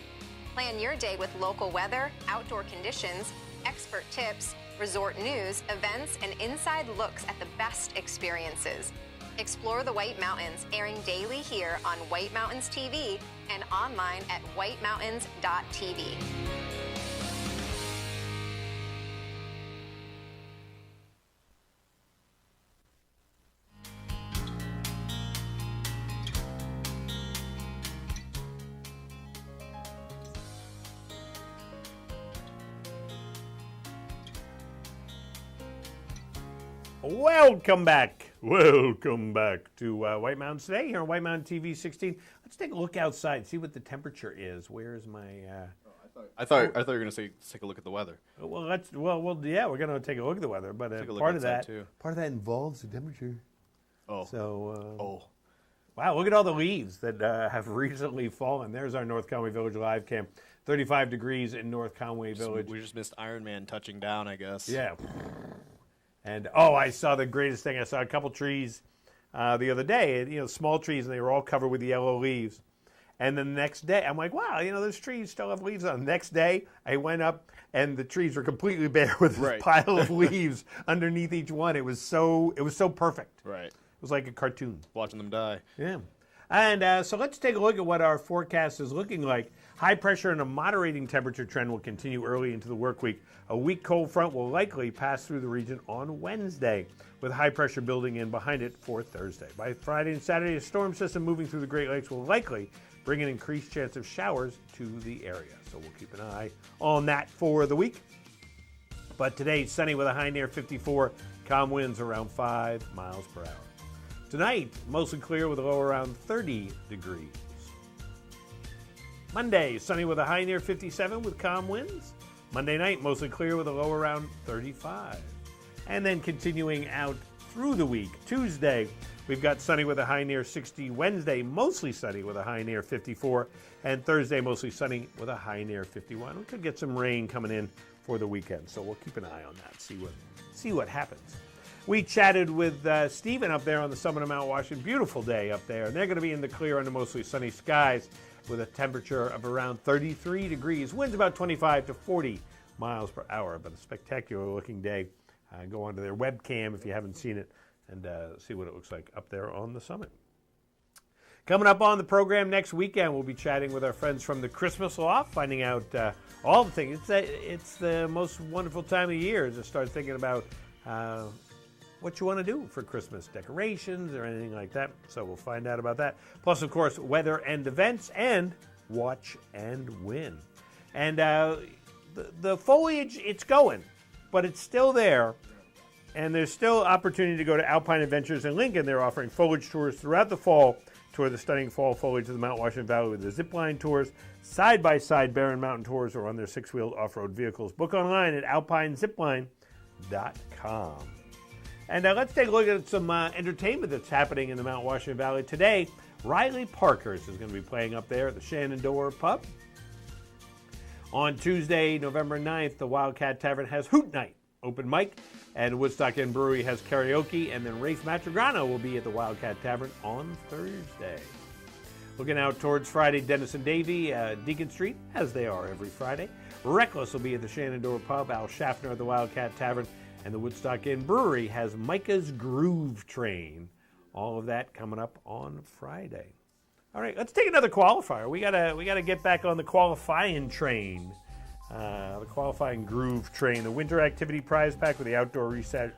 Plan your day with local weather, outdoor conditions, expert tips, resort news, events, and inside looks at the best experiences. Explore the White Mountains, airing daily here on White Mountains TV and online at whitemountains.tv. Welcome back. Welcome back to White Mountains Today here on White Mountain TV 16. Let's take a look outside, see what the temperature is. Where's my... I thought you were going to say let's take a look at the weather. Well, yeah, we're going to take a look at the weather, but part of that involves the temperature. Oh. So, wow, look at all the leaves that have recently fallen. There's our North Conway Village live cam. 35 degrees in North Conway Village. We just missed Iron Man touching down, I guess. Yeah. And, I saw the greatest thing. I saw a couple trees the other day, small trees, and they were all covered with yellow leaves. And then the next day, I'm like, wow, those trees still have leaves on. The next day, I went up, and the trees were completely bare with this pile of leaves underneath each one. It was so perfect. Right. It was like a cartoon. Watching them die. Yeah. And so let's take a look at what our forecast is looking like. High pressure and a moderating temperature trend will continue early into the work week. A weak cold front will likely pass through the region on Wednesday, with high pressure building in behind it for Thursday. By Friday and Saturday, a storm system moving through the Great Lakes will likely bring an increased chance of showers to the area. So we'll keep an eye on that for the week. But today, sunny with a high near 54, calm winds around 5 miles per hour. Tonight, mostly clear with a low around 30 degrees. Monday, sunny with a high near 57 with calm winds. Monday night, mostly clear with a low around 35. And then continuing out through the week. Tuesday, we've got sunny with a high near 60. Wednesday, mostly sunny with a high near 54. And Thursday, mostly sunny with a high near 51. We could get some rain coming in for the weekend, so we'll keep an eye on that, see what happens. We chatted with Stephen up there on the summit of Mount Washington. Beautiful day up there. And they're going to be in the clear under mostly sunny skies with a temperature of around 33 degrees. Winds about 25 to 40 miles per hour. But a spectacular looking day. Go onto their webcam if you haven't seen it and see what it looks like up there on the summit. Coming up on the program next weekend, we'll be chatting with our friends from the Christmas Loft, finding out all the things. It's the most wonderful time of year to start thinking about what you want to do for Christmas, decorations or anything like that. So we'll find out about that. Plus, of course, weather and events and watch and win. And the foliage, it's going, but it's still there. And there's still opportunity to go to Alpine Adventures in Lincoln. They're offering foliage tours throughout the fall. Tour the stunning fall foliage of the Mount Washington Valley with the zipline tours, side-by-side Barren Mountain tours, or on their six-wheeled off-road vehicles. Book online at alpinezipline.com. And let's take a look at some entertainment that's happening in the Mount Washington Valley today. Riley Parkhurst is going to be playing up there at the Shenandoah Pub. On Tuesday, November 9th, the Wildcat Tavern has Hoot Night, open mic, and Woodstock Inn Brewery has karaoke, and then Rafe Matrograno will be at the Wildcat Tavern on Thursday. Looking out towards Friday, Dennis and Davey, Deacon Street, as they are every Friday. Reckless will be at the Shenandoah Pub, Al Schaffner at the Wildcat Tavern, and the Woodstock Inn Brewery has Micah's Groove Train. All of that coming up on Friday. All right, let's take another qualifier. We gotta get back on the qualifying train. The qualifying groove train. The winter activity prize pack with the outdoor research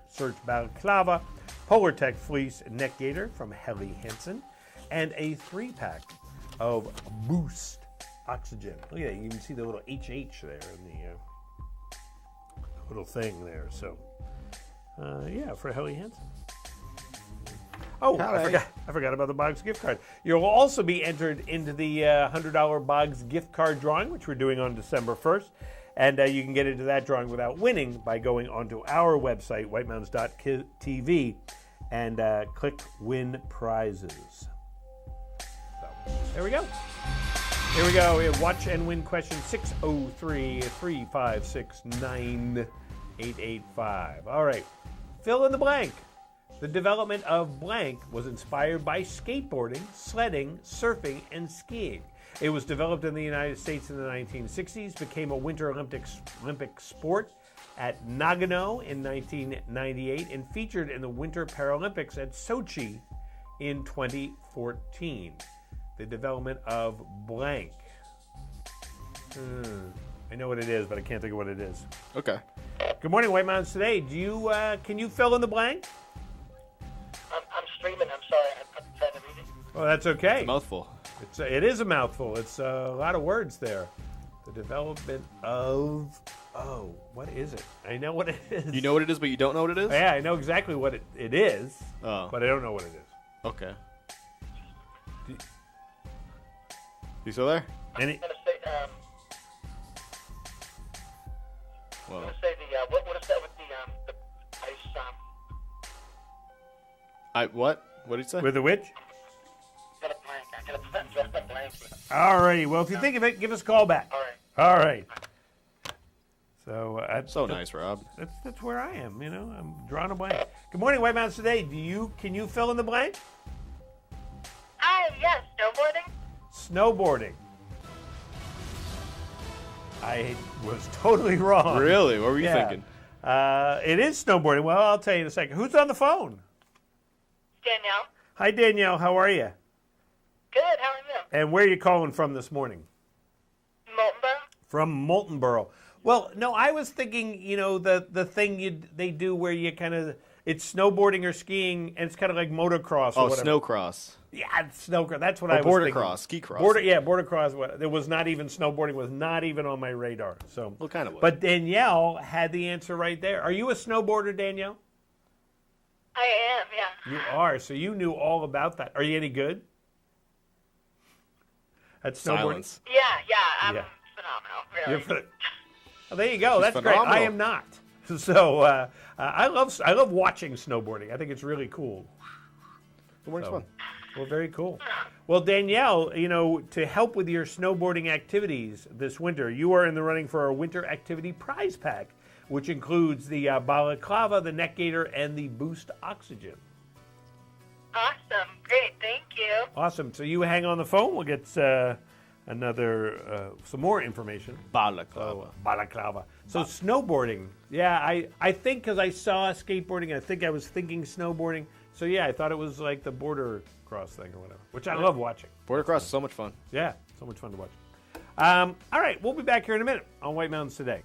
balaclava, Polar Tech fleece neck gaiter from Helly Hansen, and a 3-pack of Boost Oxygen. Look at that. You can see the little HH there in the little thing there. So, for Helly Hansen. Oh, I forgot about the Boggs gift card. You'll also be entered into the $100 Boggs gift card drawing, which we're doing on December 1st. And you can get into that drawing without winning by going onto our website, whitemountains.tv, and click Win Prizes. So, there we go. Here we go. We have watch and win question 603-356-9885. All right. Fill in the blank. The development of blank was inspired by skateboarding, sledding, surfing, and skiing. It was developed in the United States in the 1960s, became a Winter Olympic sport at Nagano in 1998, and featured in the Winter Paralympics at Sochi in 2014. The development of blank. I know what it is, but I can't think of what it is. Okay. Good morning, White Mountains Today. Can you fill in the blank? I'm streaming. I'm sorry. I'm trying to read it. Well, that's okay. It's a mouthful. It is a mouthful. It's a lot of words there. The development of... Oh, what is it? I know what it is. You know what it is, but you don't know what it is? Yeah, I know exactly what it is, Oh. but I don't know what it is. Okay. You still there? I'm going to say, Well. I'm going to say what is that with the ice, What? What did you say? With the which? I got a blank. All righty. Well, if you think of it, give us a call back. All right. All right. So So nice, Rob. That's where I am. I'm drawing a blank. Good morning, White Mountains Today. Can you fill in the blank? Yes, snowboarding. Snowboarding. I was totally wrong. Really? What were you thinking? It is snowboarding. Well, I'll tell you in a second. Who's on the phone? Danielle. Hi, Danielle. How are you? Good. How are you? And where are you calling from this morning? Moltenboro. From Moltenboro. Well, no, I was thinking, the thing they do where you kind of, it's snowboarding or skiing, and it's kind of like motocross or whatever. Snowcross. Yeah, it's snowcross. That's what Or I was border thinking. cross, ski cross. Border cross. There was not even, snowboarding was not even on my radar. So, Well, kind of was. But Danielle had the answer right there. Are you a snowboarder, Danielle? I am, yeah. You are. So you knew all about that. Are you any good at snowboarding? Silence. Yeah, I'm Yeah. phenomenal. You're Really. Well, there you go. She's That's great. phenomenal. I am not. So I love watching snowboarding. I think it's really cool. Snowboarding's fun. Well, very cool. Well, Danielle, to help with your snowboarding activities this winter, you are in the running for our winter activity prize pack, which includes the Balaclava, the neck gaiter, and the Boost Oxygen. Awesome. Great. Thank you. Awesome. So you hang on the phone. We'll get some more information. Balaclava. Balaclava. So snowboarding. Yeah, I think because I saw skateboarding, I think I was thinking snowboarding. So yeah, I thought it was like the border cross thing or whatever, which I love watching. Border cross is so much fun. Yeah, so much fun to watch. All right, we'll be back here in a minute on White Mountains Today.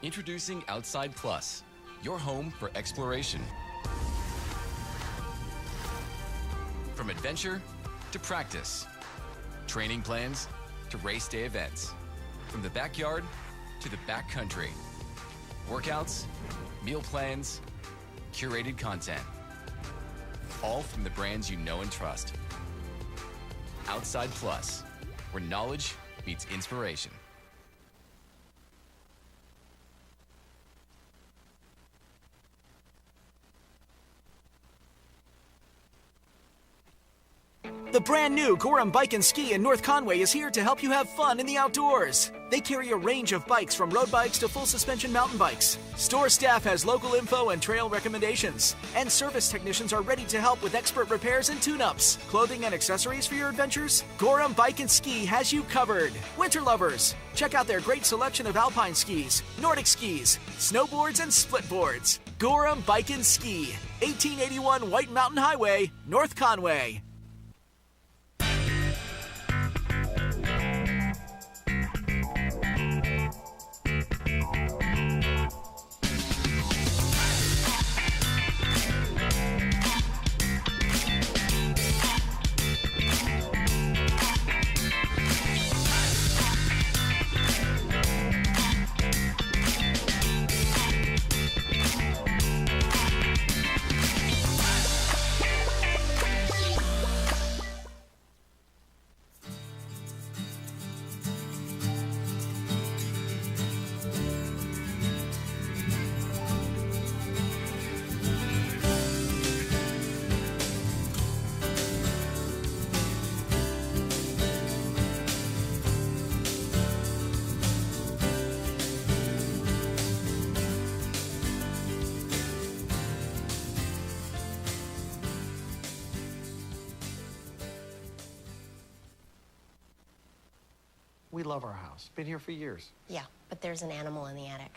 Introducing Outside Plus, your home for exploration. From adventure to practice, training plans to race day events, from the backyard to the backcountry, workouts, meal plans, curated content, all from the brands you know and trust. Outside Plus, where knowledge meets inspiration. The brand new Quorum Bike and Ski in North Conway is here to help you have fun in the outdoors. They carry a range of bikes from road bikes to full suspension mountain bikes. Store staff has local info and trail recommendations. And service technicians are ready to help with expert repairs and tune-ups. Clothing and accessories for your adventures? Quorum Bike and Ski has you covered. Winter lovers, check out their great selection of alpine skis, Nordic skis, snowboards, and split boards. Quorum Bike and Ski, 1881 White Mountain Highway, North Conway. We love our house. Been here for years. Yeah, but there's an animal in the attic.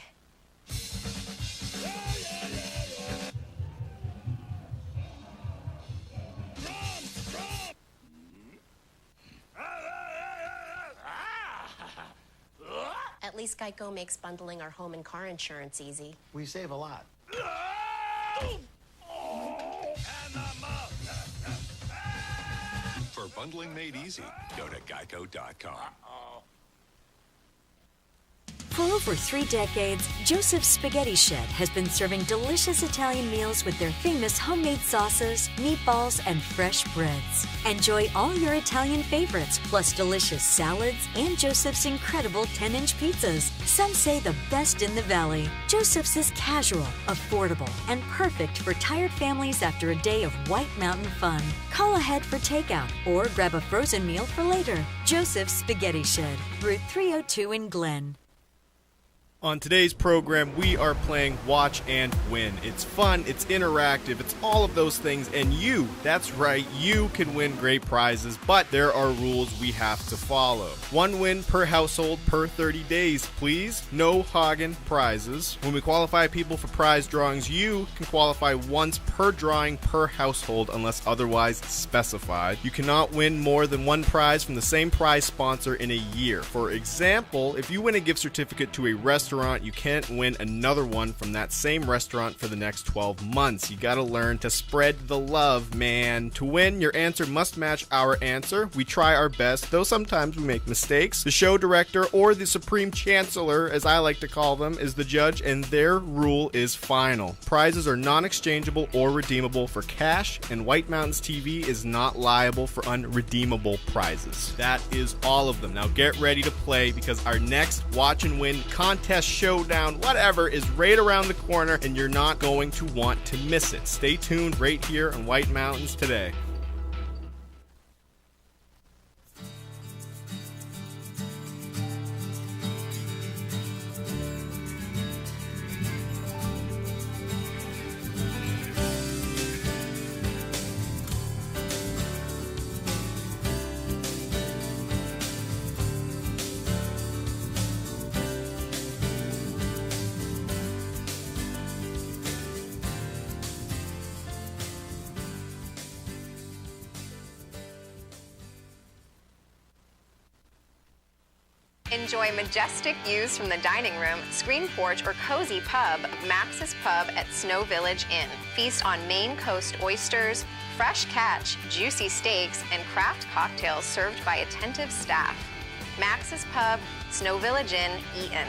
At least Geico makes bundling our home and car insurance easy. We save a lot. For bundling made easy, go to geico.com. For over 3 decades, Joseph's Spaghetti Shed has been serving delicious Italian meals with their famous homemade sauces, meatballs, and fresh breads. Enjoy all your Italian favorites, plus delicious salads and Joseph's incredible 10-inch pizzas. Some say the best in the valley. Joseph's is casual, affordable, and perfect for tired families after a day of White Mountain fun. Call ahead for takeout or grab a frozen meal for later. Joseph's Spaghetti Shed, Route 302 in Glen. On today's program, we are playing Watch and Win. It's fun, it's interactive, it's all of those things, and you, that's right, you can win great prizes, but there are rules we have to follow. 1 win per household per 30 days, please. No hogging prizes. When we qualify people for prize drawings, you can qualify once per drawing per household unless otherwise specified. You cannot win more than 1 prize from the same prize sponsor in a year. For example, if you win a gift certificate to a restaurant, you can't win another one from that same restaurant for the next 12 months. You gotta learn to spread the love, man. To win, your answer must match our answer. We try our best, though sometimes we make mistakes. The show director, or the supreme chancellor, as I like to call them, is the judge, and their rule is final. Prizes are non-exchangeable or redeemable for cash, and White Mountains TV is not liable for unredeemable prizes. That is all of them. Now get ready to play, because our next Watch and Win contest, showdown, whatever, is right around the corner, and you're not going to want to miss it. Stay tuned right here on White Mountains Today. Enjoy majestic views from the dining room, screen porch, or cozy pub of Max's Pub at Snow Village Inn. Feast on Maine Coast oysters, fresh catch, juicy steaks, and craft cocktails served by attentive staff. Max's Pub, Snow Village Inn, Eaton.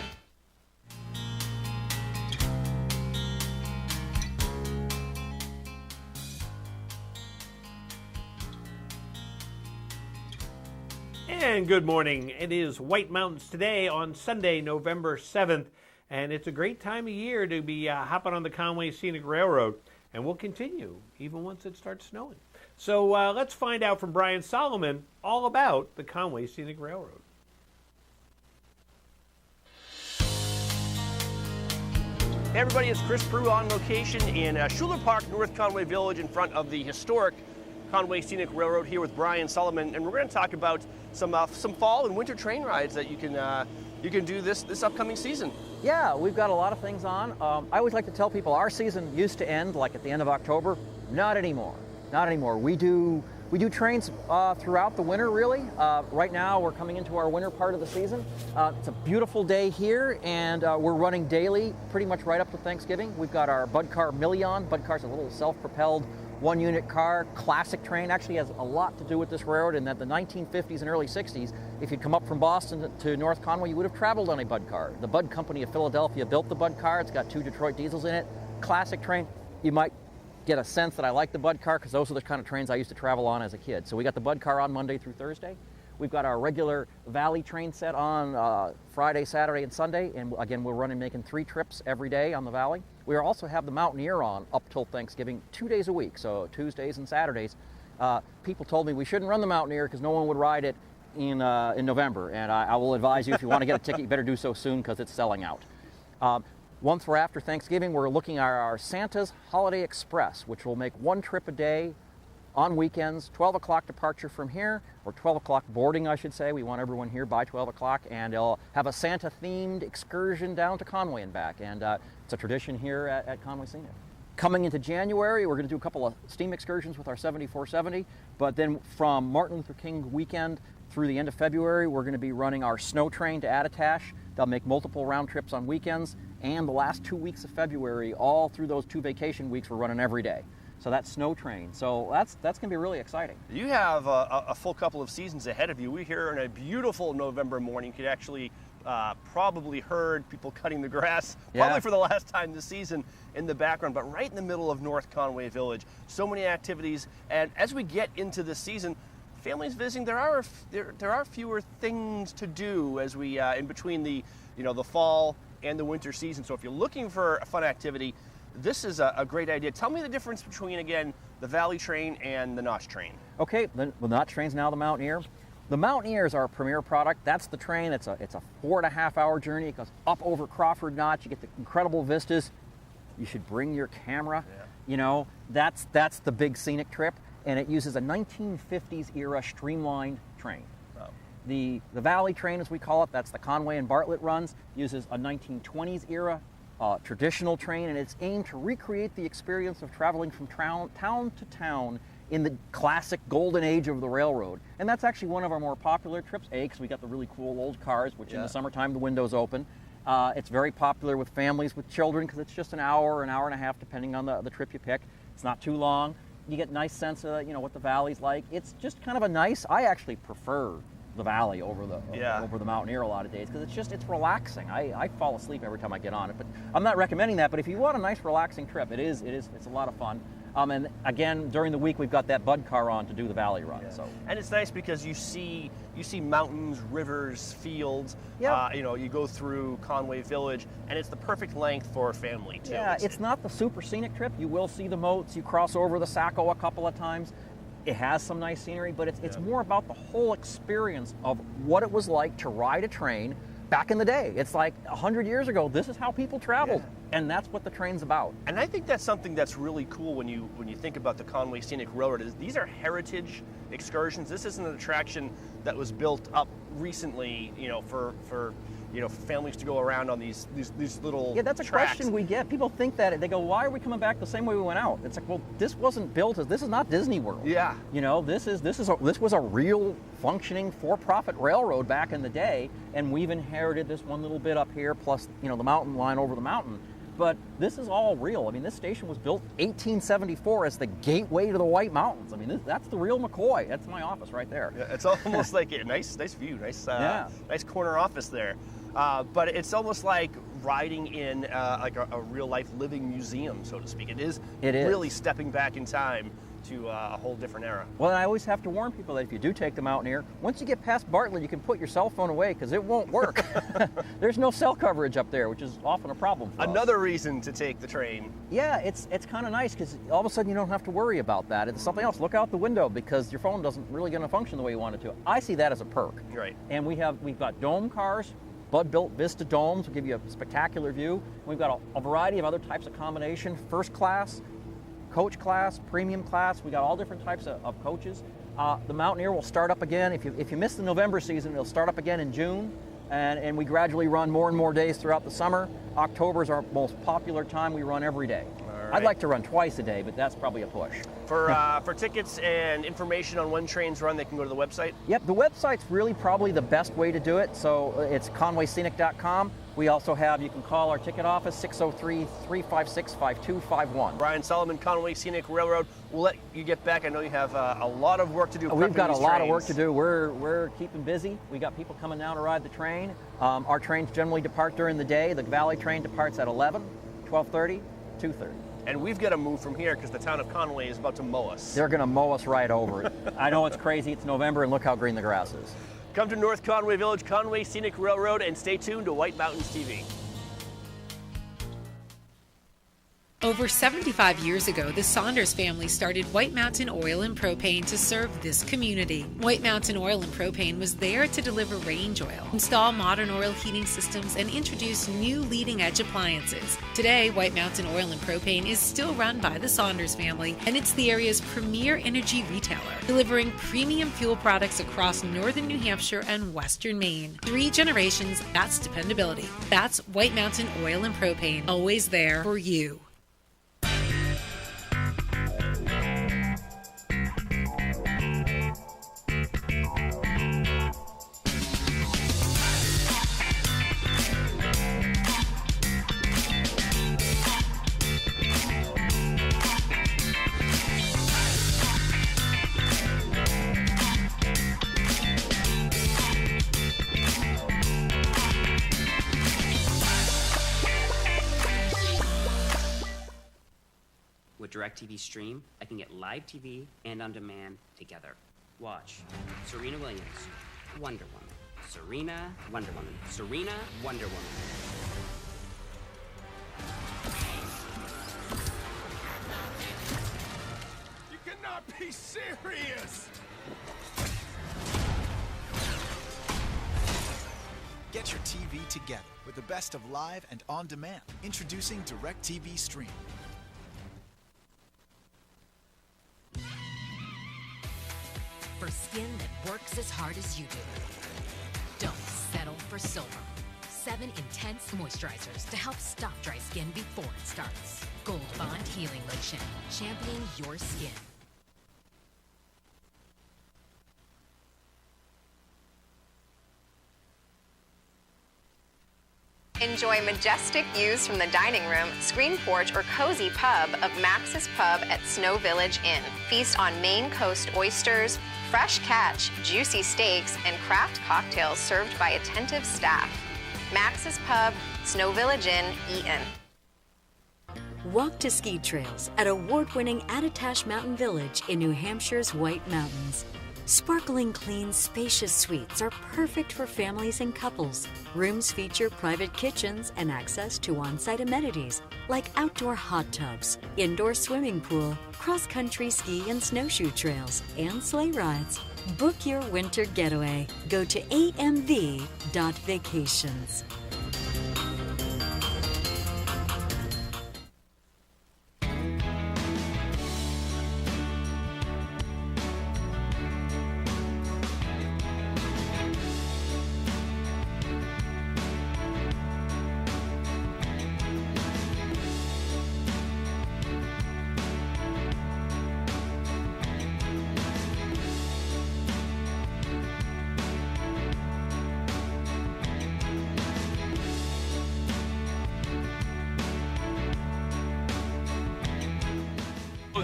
And good morning. It is White Mountains today on Sunday, November 7th, and it's a great time of year to be hopping on the Conway Scenic Railroad, and we'll continue even once it starts snowing. So let's find out from Brian Solomon all about the Conway Scenic Railroad. Hey everybody, it's Chris Prue on location in Schuler Park, North Conway Village, in front of the historic Conway Scenic Railroad here with Brian Solomon, and we're going to talk about some fall and winter train rides that you can do this upcoming season. Yeah, we've got a lot of things on. I always like to tell people our season used to end like at the end of October. Not anymore. Not anymore. We do trains throughout the winter, really. Right now, we're coming into our winter part of the season. It's a beautiful day here, and we're running daily, pretty much right up to Thanksgiving. We've got our Bud Car Million. Bud Car's a little self-propelled one-unit car, classic train. Actually has a lot to do with this railroad in that the 1950s and early 60s, if you'd come up from Boston to North Conway, you would have traveled on a Bud Car. The Bud Company of Philadelphia built the Bud Car. It's got 2 Detroit diesels in it. Classic train. You might get a sense that I like the Bud Car because those are the kind of trains I used to travel on as a kid. So we got the Bud Car on Monday through Thursday. We've got our regular Valley train set on Friday, Saturday, and Sunday. And again, we're making 3 trips every day on the Valley. We also have the Mountaineer on up till Thanksgiving 2 days a week, so Tuesdays and Saturdays. People told me we shouldn't run the Mountaineer because no one would ride it in November. And I will advise you, if you want to get a ticket, you better do so soon because it's selling out. Once we're after Thanksgiving, we're looking at our Santa's Holiday Express, which will make 1 trip a day on weekends, 12 o'clock departure from here, or 12 o'clock boarding, I should say. We want everyone here by 12 o'clock, and they'll have a Santa-themed excursion down to Conway and back, and it's a tradition here at Conway Scenic. Coming into January, we're going to do a couple of steam excursions with our 7470, but then from Martin Luther King weekend through the end of February, we're going to be running our snow train to Attitash. They'll make multiple round trips on weekends, and the last 2 weeks of February, all through those 2 vacation weeks, we're running every day. So that's snow train. So that's going to be really exciting. You have a full couple of seasons ahead of you. We're here on a beautiful November morning. You could actually probably heard people cutting the grass, probably for the last time this season in the background, but right in the middle of North Conway Village. So many activities, and as we get into this season, families visiting, there are fewer things to do as we in between the fall and the winter season. So if you're looking for a fun activity, this is a great idea. Tell me the difference between, again, the Valley train and the Notch train. Okay, the Notch train's now the Mountaineer. The Mountaineer is our premier product. That's the train. It's a 4.5-hour journey. It goes up over Crawford Notch. You get the incredible vistas. You should bring your camera. Yeah. You know, that's the big scenic trip, and it uses a 1950s era streamlined train. Oh. The Valley train, as we call it, that's the Conway and Bartlett runs, uses a 1920s era traditional train, and it's aimed to recreate the experience of traveling from town to town in the classic golden age of the railroad. And that's actually one of our more popular trips, because we got the really cool old cars, which in the summertime the windows open. It's very popular with families with children because it's just an hour and a half, depending on the trip you pick. It's not too long. You get a nice sense of what the Valley's like. It's just kind of a nice, I actually prefer the Valley over the Mountaineer a lot of days because it's relaxing. I fall asleep every time I get on it, but I'm not recommending that. But if you want a nice relaxing trip, it's a lot of fun. And again, during the week we've got that Bud Car on to do the Valley run. Yeah. So, and it's nice because you see mountains, rivers, fields. Yeah. You go through Conway Village, and it's the perfect length for a family too. Yeah, it's not the super scenic trip. You will see the moats. You cross over the Saco a couple of times. It has some nice scenery, but it's more about the whole experience of what it was like to ride a train back in the day. It's like 100 years ago, this is how people traveled, and that's what the train's about. And I think that's something that's really cool when you think about the Conway Scenic Railroad. Is these are heritage excursions. This isn't an attraction that was built up recently, for families to go around on these little Yeah, that's a tracks. question we get. People think that. They go, why are we coming back the same way we went out? It's like, well, this wasn't built as, this is not Disney World. Yeah. This was a real functioning for-profit railroad back in the day, and we've inherited this one little bit up here, plus, the mountain line over the mountain. But this is all real. I mean, this station was built 1874 as the gateway to the White Mountains. I mean, that's the real McCoy. That's my office right there. Yeah, it's almost like a nice view, nice corner office there. But it's almost like riding in like a real-life living museum, so to speak. It is really stepping back in time to a whole different era. Well, and I always have to warn people that if you do take the Mountaineer, once you get past Bartlett, you can put your cell phone away because it won't work. There's no cell coverage up there, which is often a problem for us. Another reason to take the train. Yeah, it's kind of nice because all of a sudden you don't have to worry about that. It's something else. Look out the window because your phone doesn't really going to function the way you want it to. I see that as a perk. Right. And we've got dome cars. Bud-built Vista domes will give you a spectacular view. We've got a variety of other types of combination, first class, coach class, premium class. We got all different types of coaches. The Mountaineer will start up again. If you miss the November season, it'll start up again in June, and we gradually run more and more days throughout the summer. October is our most popular time. We run every day. Right. I'd like to run twice a day, but that's probably a push. For tickets and information on when trains run, they can go to the website? Yep, the website's really probably the best way to do it. So it's conwayscenic.com. We also you can call our ticket office, 603-356-5251. Brian Solomon, Conway Scenic Railroad. We'll let you get back. I know you have a lot of work to do. We've got a lot of work to do. We're keeping busy. We got people coming down to ride the train. Our trains generally depart during the day. The Valley train departs at 11, 12:30, 2:30. And we've got to move from here because the town of Conway is about to mow us. They're going to mow us right over it. I know it's crazy. It's November, and look how green the grass is. Come to North Conway Village, Conway Scenic Railroad, and stay tuned to White Mountains TV. Over 75 years ago, the Saunders family started White Mountain Oil and Propane to serve this community. White Mountain Oil and Propane was there to deliver range oil, install modern oil heating systems, and introduce new leading-edge appliances. Today, White Mountain Oil and Propane is still run by the Saunders family, and it's the area's premier energy retailer, delivering premium fuel products across northern New Hampshire and western Maine. 3 generations, that's dependability. That's White Mountain Oil and Propane, always there for you. DirecTV Stream, I can get live TV and on demand together. Watch Serena Williams, Wonder Woman. Serena, Wonder Woman. Serena, Wonder Woman. You cannot be serious! Get your TV together with the best of live and on demand. Introducing DirecTV Stream. For skin that works as hard as you do. Don't settle for silver. 7 intense moisturizers to help stop dry skin before it starts. Gold Bond Healing Lotion, championing your skin. Enjoy majestic views from the dining room, screen porch, or cozy pub of Max's Pub at Snow Village Inn. Feast on Maine Coast oysters, fresh catch, juicy steaks, and craft cocktails served by attentive staff. Max's Pub, Snow Village Inn, Eaton. Walk to ski trails at award-winning Attitash Mountain Village in New Hampshire's White Mountains. Sparkling clean, spacious suites are perfect for families and couples. Rooms feature private kitchens and access to on-site amenities like outdoor hot tubs, indoor swimming pool, cross-country ski and snowshoe trails, and sleigh rides. Book your winter getaway. Go to amv.vacations.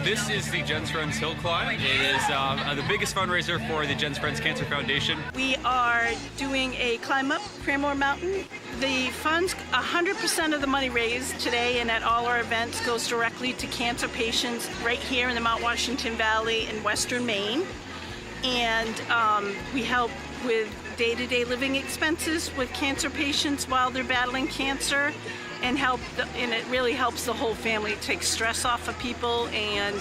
this is the Jen's Friends Hill Climb. It is the biggest fundraiser for the Jen's Friends Cancer Foundation. We are doing a climb up Cranmore Mountain. The funds, 100% of the money raised today and at all our events goes directly to cancer patients right here in the Mount Washington Valley in western Maine. And we help with day-to-day living expenses with cancer patients while they're battling cancer, and it really helps the whole family. It takes stress off of people and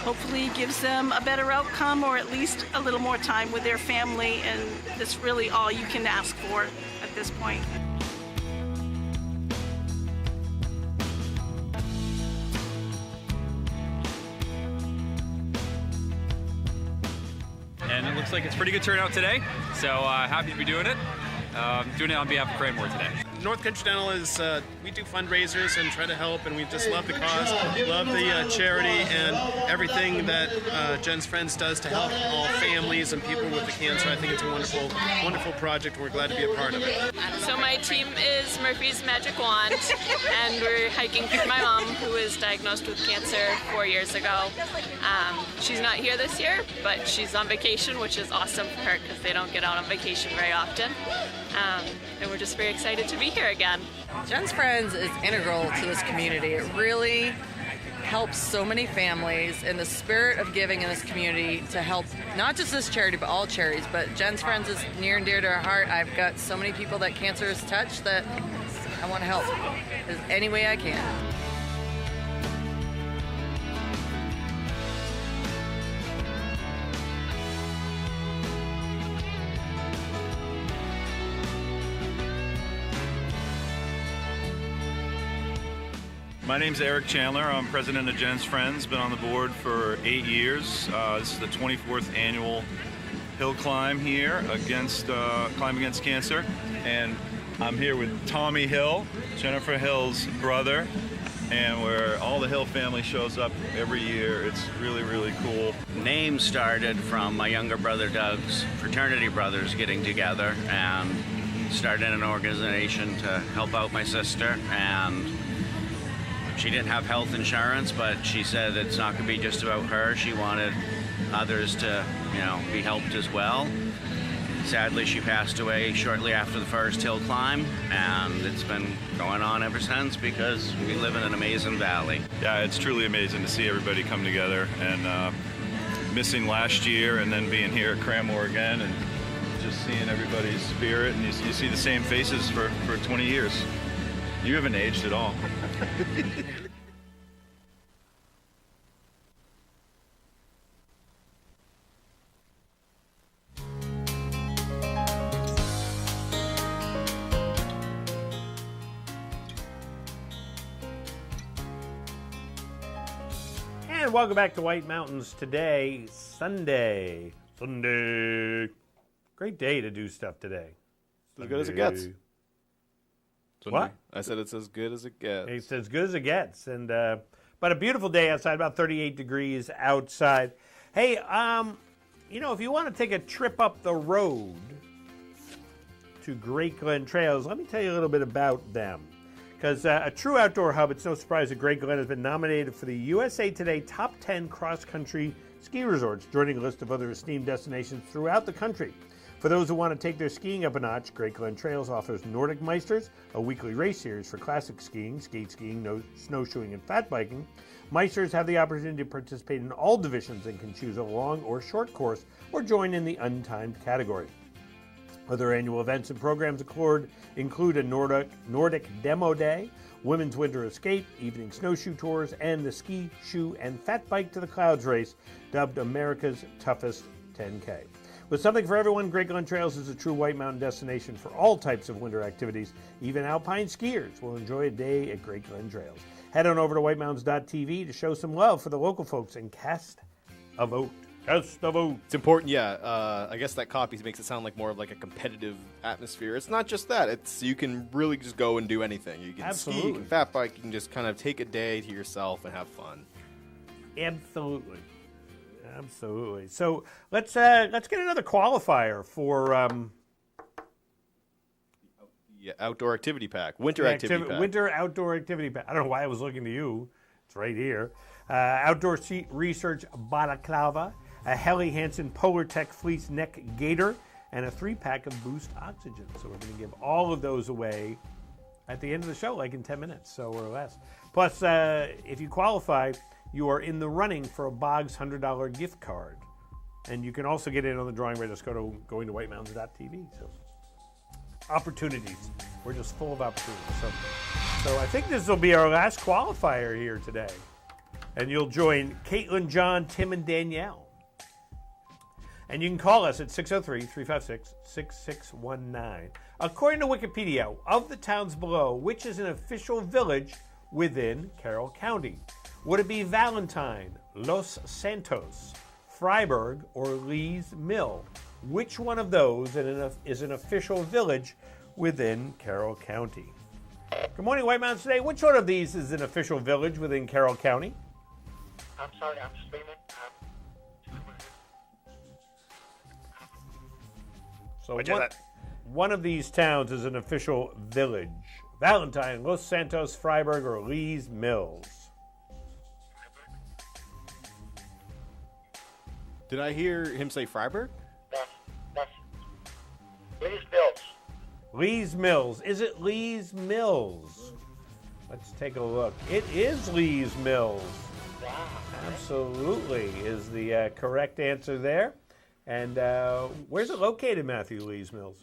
hopefully gives them a better outcome, or at least a little more time with their family, and that's really all you can ask for at this point. And it looks like it's pretty good turnout today, so happy to be doing it. Doing it on behalf of Cranmore today. North Country Dental is, we do fundraisers and try to help, and we just love the cause, love the charity and everything that Jen's Friends does to help all families and people with the cancer. I think it's a wonderful, wonderful project. We're glad to be a part of it. So my team is Murphy's Magic Wand, and we're hiking for my mom, who was diagnosed with cancer 4 years ago. She's not here this year, but she's on vacation, which is awesome for her because they don't get out on vacation very often. And we're just very excited to be here again. Jen's Friends is integral to this community. It really helps so many families in the spirit of giving in this community to help not just this charity, but all charities. But Jen's Friends is near and dear to our heart. I've got so many people that cancer has touched that I want to help in any way I can. My name's Eric Chandler. I'm president of Jen's Friends. Been on the board for 8 years. This is the 24th annual hill climb here against Climb Against Cancer. And I'm here with Tommy Hill, Jennifer Hill's brother, and where all the Hill family shows up every year. It's really, really cool. Name started from my younger brother Doug's fraternity brothers getting together and started an organization to help out my sister. And she didn't have health insurance, but she said it's not going to be just about her. She wanted others to, be helped as well. Sadly, she passed away shortly after the first hill climb, and it's been going on ever since because we live in an amazing valley. Yeah, it's truly amazing to see everybody come together, and missing last year and then being here at Cranmore again and just seeing everybody's spirit, and you see the same faces for 20 years. You haven't aged at all. And welcome back to White Mountains today, Sunday. Great day to do stuff today. As good as it gets. What? I said it's as good as it gets. It's as good as it gets. And but a beautiful day outside, about 38 degrees outside. Hey, if you want to take a trip up the road to Great Glen Trails, let me tell you a little bit about them. Because a true outdoor hub, it's no surprise that Great Glen has been nominated for the USA Today Top 10 Cross-Country Ski Resorts, joining a list of other esteemed destinations throughout the country. For those who want to take their skiing up a notch, Great Glen Trails offers Nordic Meisters, a weekly race series for classic skiing, skate skiing, snowshoeing, and fat biking. Meisters have the opportunity to participate in all divisions and can choose a long or short course or join in the untimed category. Other annual events and programs include a Nordic Demo Day, Women's Winter Escape, evening snowshoe tours, and the Ski, Shoe, and Fat Bike to the Clouds race, dubbed America's Toughest 10K. With something for everyone, Great Glen Trails is a true White Mountain destination for all types of winter activities. Even alpine skiers will enjoy a day at Great Glen Trails. Head on over to whitemountains.tv to show some love for the local folks and cast a vote. Cast a vote. It's important, yeah. I guess that copy makes it sound like more of like a competitive atmosphere. It's not just that. It's you can really just go and do anything. You can ski, you can fat bike, you can just kind of take a day to yourself and have fun. Absolutely. So let's get another qualifier for outdoor activity pack, winter activity pack. Winter outdoor activity pack. I don't know why I was looking to you It's right here. Outdoor Seat Research Balaclava, a Helly Hansen Polar Tech Fleece Neck Gaiter, and a 3-pack of Boost Oxygen. So we're going to give all of those away at the end of the show, like in 10 minutes, so or less. Plus, if you qualify, you are in the running for a Boggs $100 gift card. And you can also get in on the drawing by just going to whitemountains.tv. So opportunities. We're just full of opportunities. So I think this will be our last qualifier here today. And you'll join Caitlin, John, Tim, and Danielle. And you can call us at 603-356-6619. According to Wikipedia, of the towns below, which is an official village within Carroll County? Would it be Valentine, Los Santos, Freiburg, or Lee's Mill? Which one of those is an official village within Carroll County? Good morning, White Mountains Today. Which one of these is an official village within Carroll County? I'm sorry, I'm streaming. So one of these towns is an official village. Valentine, Los Santos, Freiburg, or Lee's Mills. Did I hear him say Freiburg? That's Lee's Mills. Lee's Mills. Is it Lee's Mills? Let's take a look. It is Lee's Mills. Wow. Absolutely is the correct answer there. And where's it located, Matthew, Lee's Mills?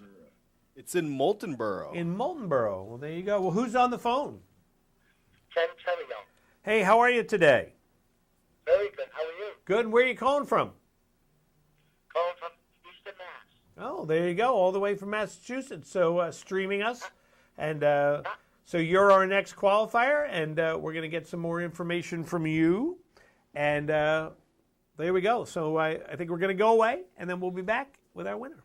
It's in Moultonboro. In Moultonboro. Well, there you go. Well, who's on the phone? Ken. Hey, how are you today? Very good. How are you? Good. Where are you calling from? Calling from Eastern Mass. Oh, there you go. All the way from Massachusetts. So streaming us. And so you're our next qualifier, and we're going to get some more information from you. And there we go. So I think we're going to go away, and then we'll be back with our winner.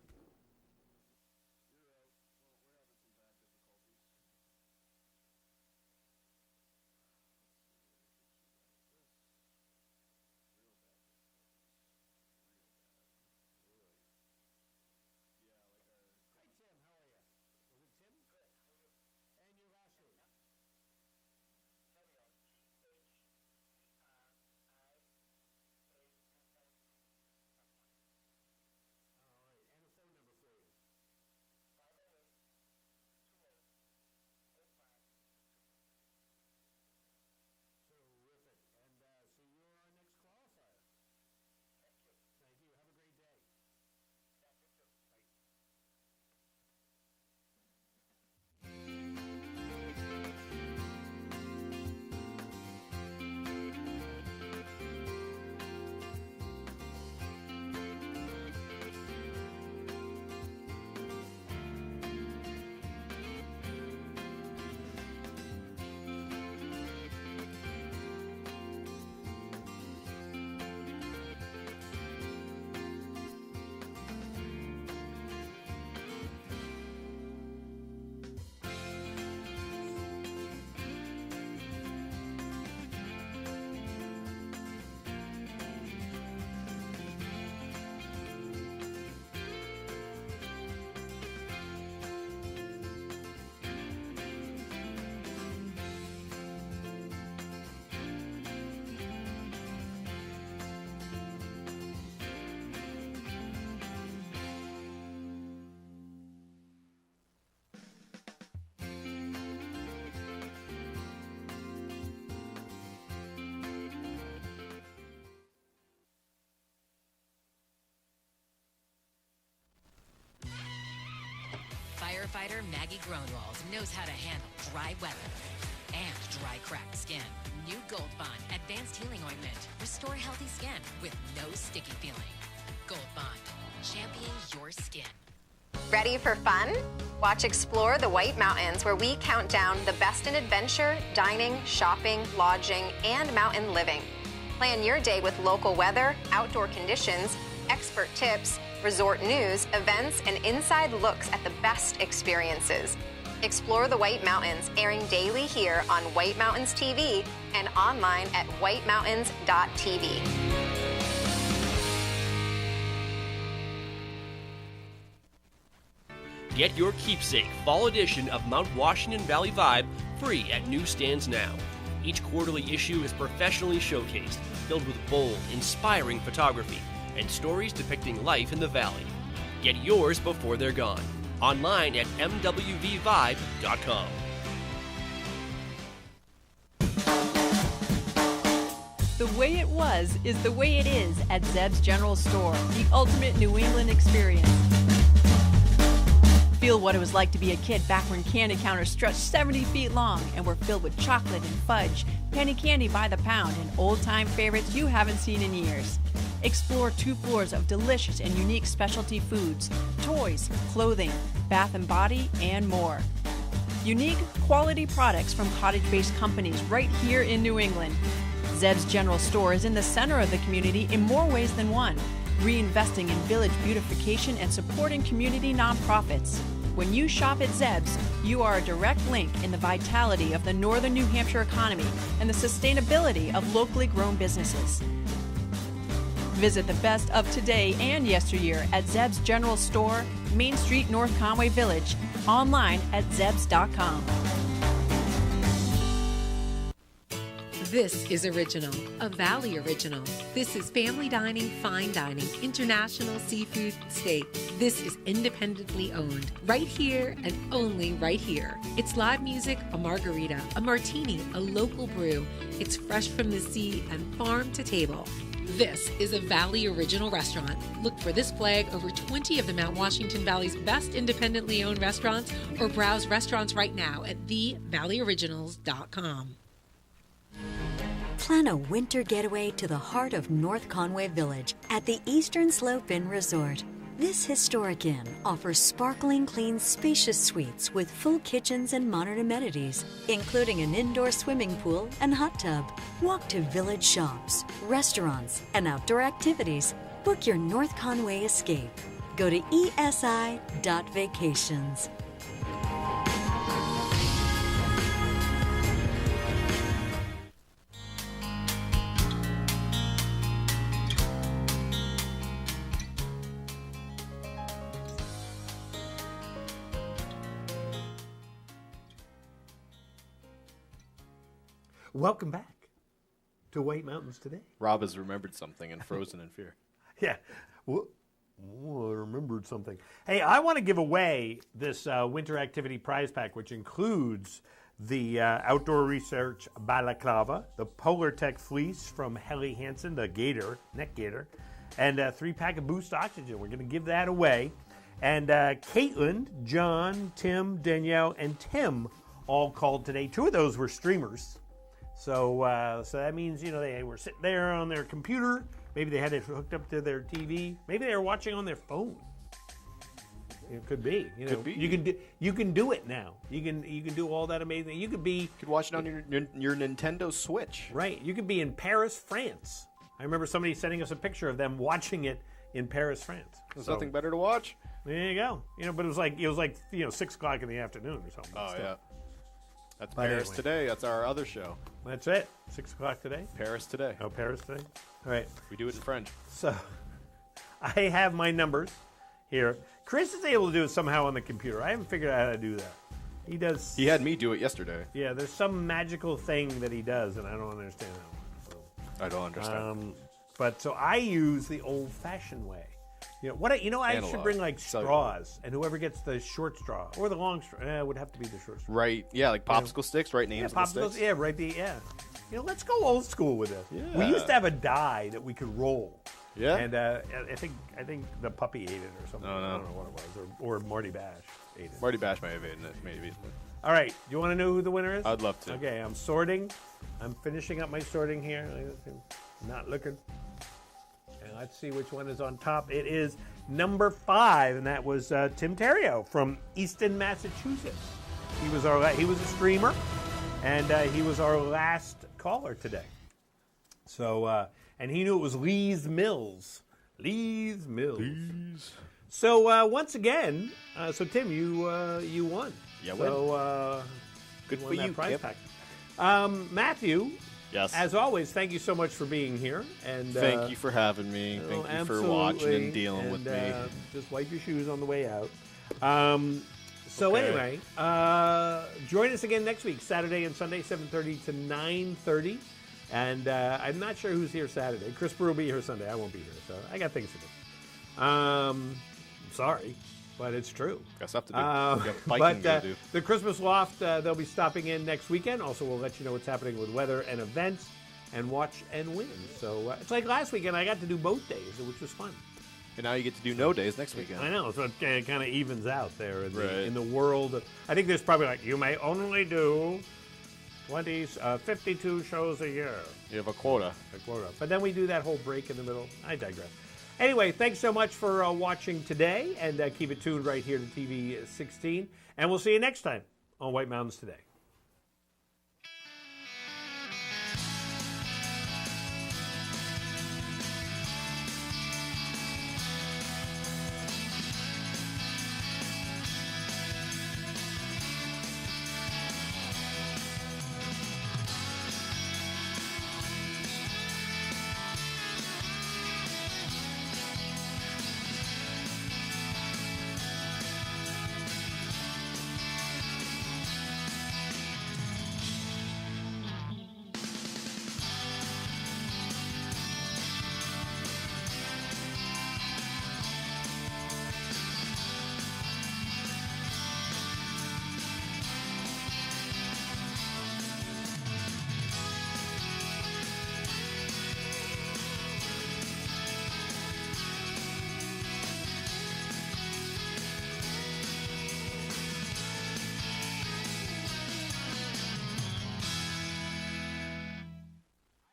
Firefighter Maggie Gronwald knows how to handle dry weather and dry cracked skin. New Gold Bond Advanced Healing Ointment. Restore healthy skin with no sticky feeling. Gold Bond. Champion your skin. Ready for fun? Watch Explore the White Mountains, where we count down the best in adventure, dining, shopping, lodging, and mountain living. Plan your day with local weather, outdoor conditions, expert tips, resort news, events, and inside looks at the best experiences. Explore the White Mountains, airing daily here on White Mountains TV and online at whitemountains.tv. Get your keepsake fall edition of Mount Washington Valley Vibe free at newsstands now. Each quarterly issue is professionally showcased, filled with bold, inspiring photography and stories depicting life in the valley. Get yours before they're gone. Online at mwvvibe.com. The way it was is the way it is at Zeb's General Store, the ultimate New England experience. Feel what it was like to be a kid back when candy counters stretched 70 feet long and were filled with chocolate and fudge, penny candy by the pound, and old-time favorites you haven't seen in years. Explore 2 floors of delicious and unique specialty foods, toys, clothing, bath and body, and more. Unique, quality products from cottage-based companies right here in New England. Zeb's General Store is in the center of the community in more ways than one, reinvesting in village beautification and supporting community nonprofits. When you shop at Zeb's, you are a direct link in the vitality of the northern New Hampshire economy and the sustainability of locally grown businesses. Visit the best of today and yesteryear at Zeb's General Store, Main Street, North Conway Village, online at zebs.com. This is Original, a Valley original. This is family dining, fine dining, international seafood steak. This is independently owned, right here and only right here. It's live music, a margarita, a martini, a local brew. It's fresh from the sea and farm to table. This is a Valley Original restaurant. Look for this flag over 20 of the Mount Washington Valley's best independently owned restaurants, or browse restaurants right now at thevalleyoriginals.com. Plan a winter getaway to the heart of North Conway Village at the Eastern Slope Inn Resort. This historic inn offers sparkling clean, spacious suites with full kitchens and modern amenities, including an indoor swimming pool and hot tub. Walk to village shops, restaurants, and outdoor activities. Book your North Conway escape. Go to esi.vacations. Welcome back to White Mountains Today. Rob has remembered something and frozen in fear. Yeah. Well, I remembered something. Hey, I want to give away this winter activity prize pack, which includes the Outdoor Research Balaclava, the Polar Tech Fleece from Helly Hansen, the gator, neck gator, and a 3-pack of Boost Oxygen. We're going to give that away. And Caitlin, John, Tim, Danielle, and Tim all called today. 2 of those were streamers. So that means, they were sitting there on their computer. Maybe they had it hooked up to their TV. Maybe they were watching on their phone. It could be. Could be. You can do it now. You can do all that amazing. You could watch it on your Nintendo Switch. Right. You could be in Paris, France. I remember somebody sending us a picture of them watching it in Paris, France. There's nothing better to watch. There you go. But it was like 6 o'clock in the afternoon or something. Oh yeah. That's Paris Today. That's our other show. That's it. 6 o'clock today. Paris Today. Oh, Paris Today. All right. We do it in French. So, I have my numbers here. Chris is able to do it somehow on the computer. I haven't figured out how to do that. He does. He had me do it yesterday. Yeah, there's some magical thing that he does, and I don't understand how. So, I don't understand. But so I use the old-fashioned way. I should bring like straws, and whoever gets the short straw or the long straw, it would have to be the short straw. Right? Yeah, like popsicle sticks. Right names. Yeah, popsicles. Yeah, right. Let's go old school with this. Yeah. We used to have a die that we could roll. Yeah. And I think the puppy ate it or something. Oh, no. I don't know what it was, or Marty Bash ate it. Marty Bash may have eaten it, maybe. All right. Do you want to know who the winner is? I'd love to. Okay, I'm sorting. I'm finishing up my sorting here. Not looking. And let's see which one is on top. It is number 5, and that was Tim Terrio from Easton, Massachusetts. He was a streamer, and he was our last caller today. So, and he knew it was Lee's Mills. Lee's Mills. So once again, so Tim, you won. Yeah, so good you for you. Prize pack. Matthew. Yes. As always, thank you so much for being here. And thank you for having me. Thank you for watching and dealing with me. Just wipe your shoes on the way out. So Okay. anyway, join us again next week, Saturday and Sunday, 7:30 to 9:30. And I'm not sure who's here Saturday. Chris Brewer will be here Sunday. I won't be here, so I got things to do. Sorry, but it's true. Got stuff to do. We got biking to do. The Christmas Loft, they'll be stopping in next weekend. Also, we'll let you know what's happening with weather and events and watch and win. So it's like last weekend, I got to do both days, which was fun. And now you get to do no days next weekend. I know, so it kind of evens out there in, Right. in the world. I think there's probably like, you may only do 52 shows a year. You have a quota. But then we do that whole break in the middle. I digress. Anyway, thanks so much for watching today, and keep it tuned right here to TV 16. And we'll see you next time on White Mountains Today.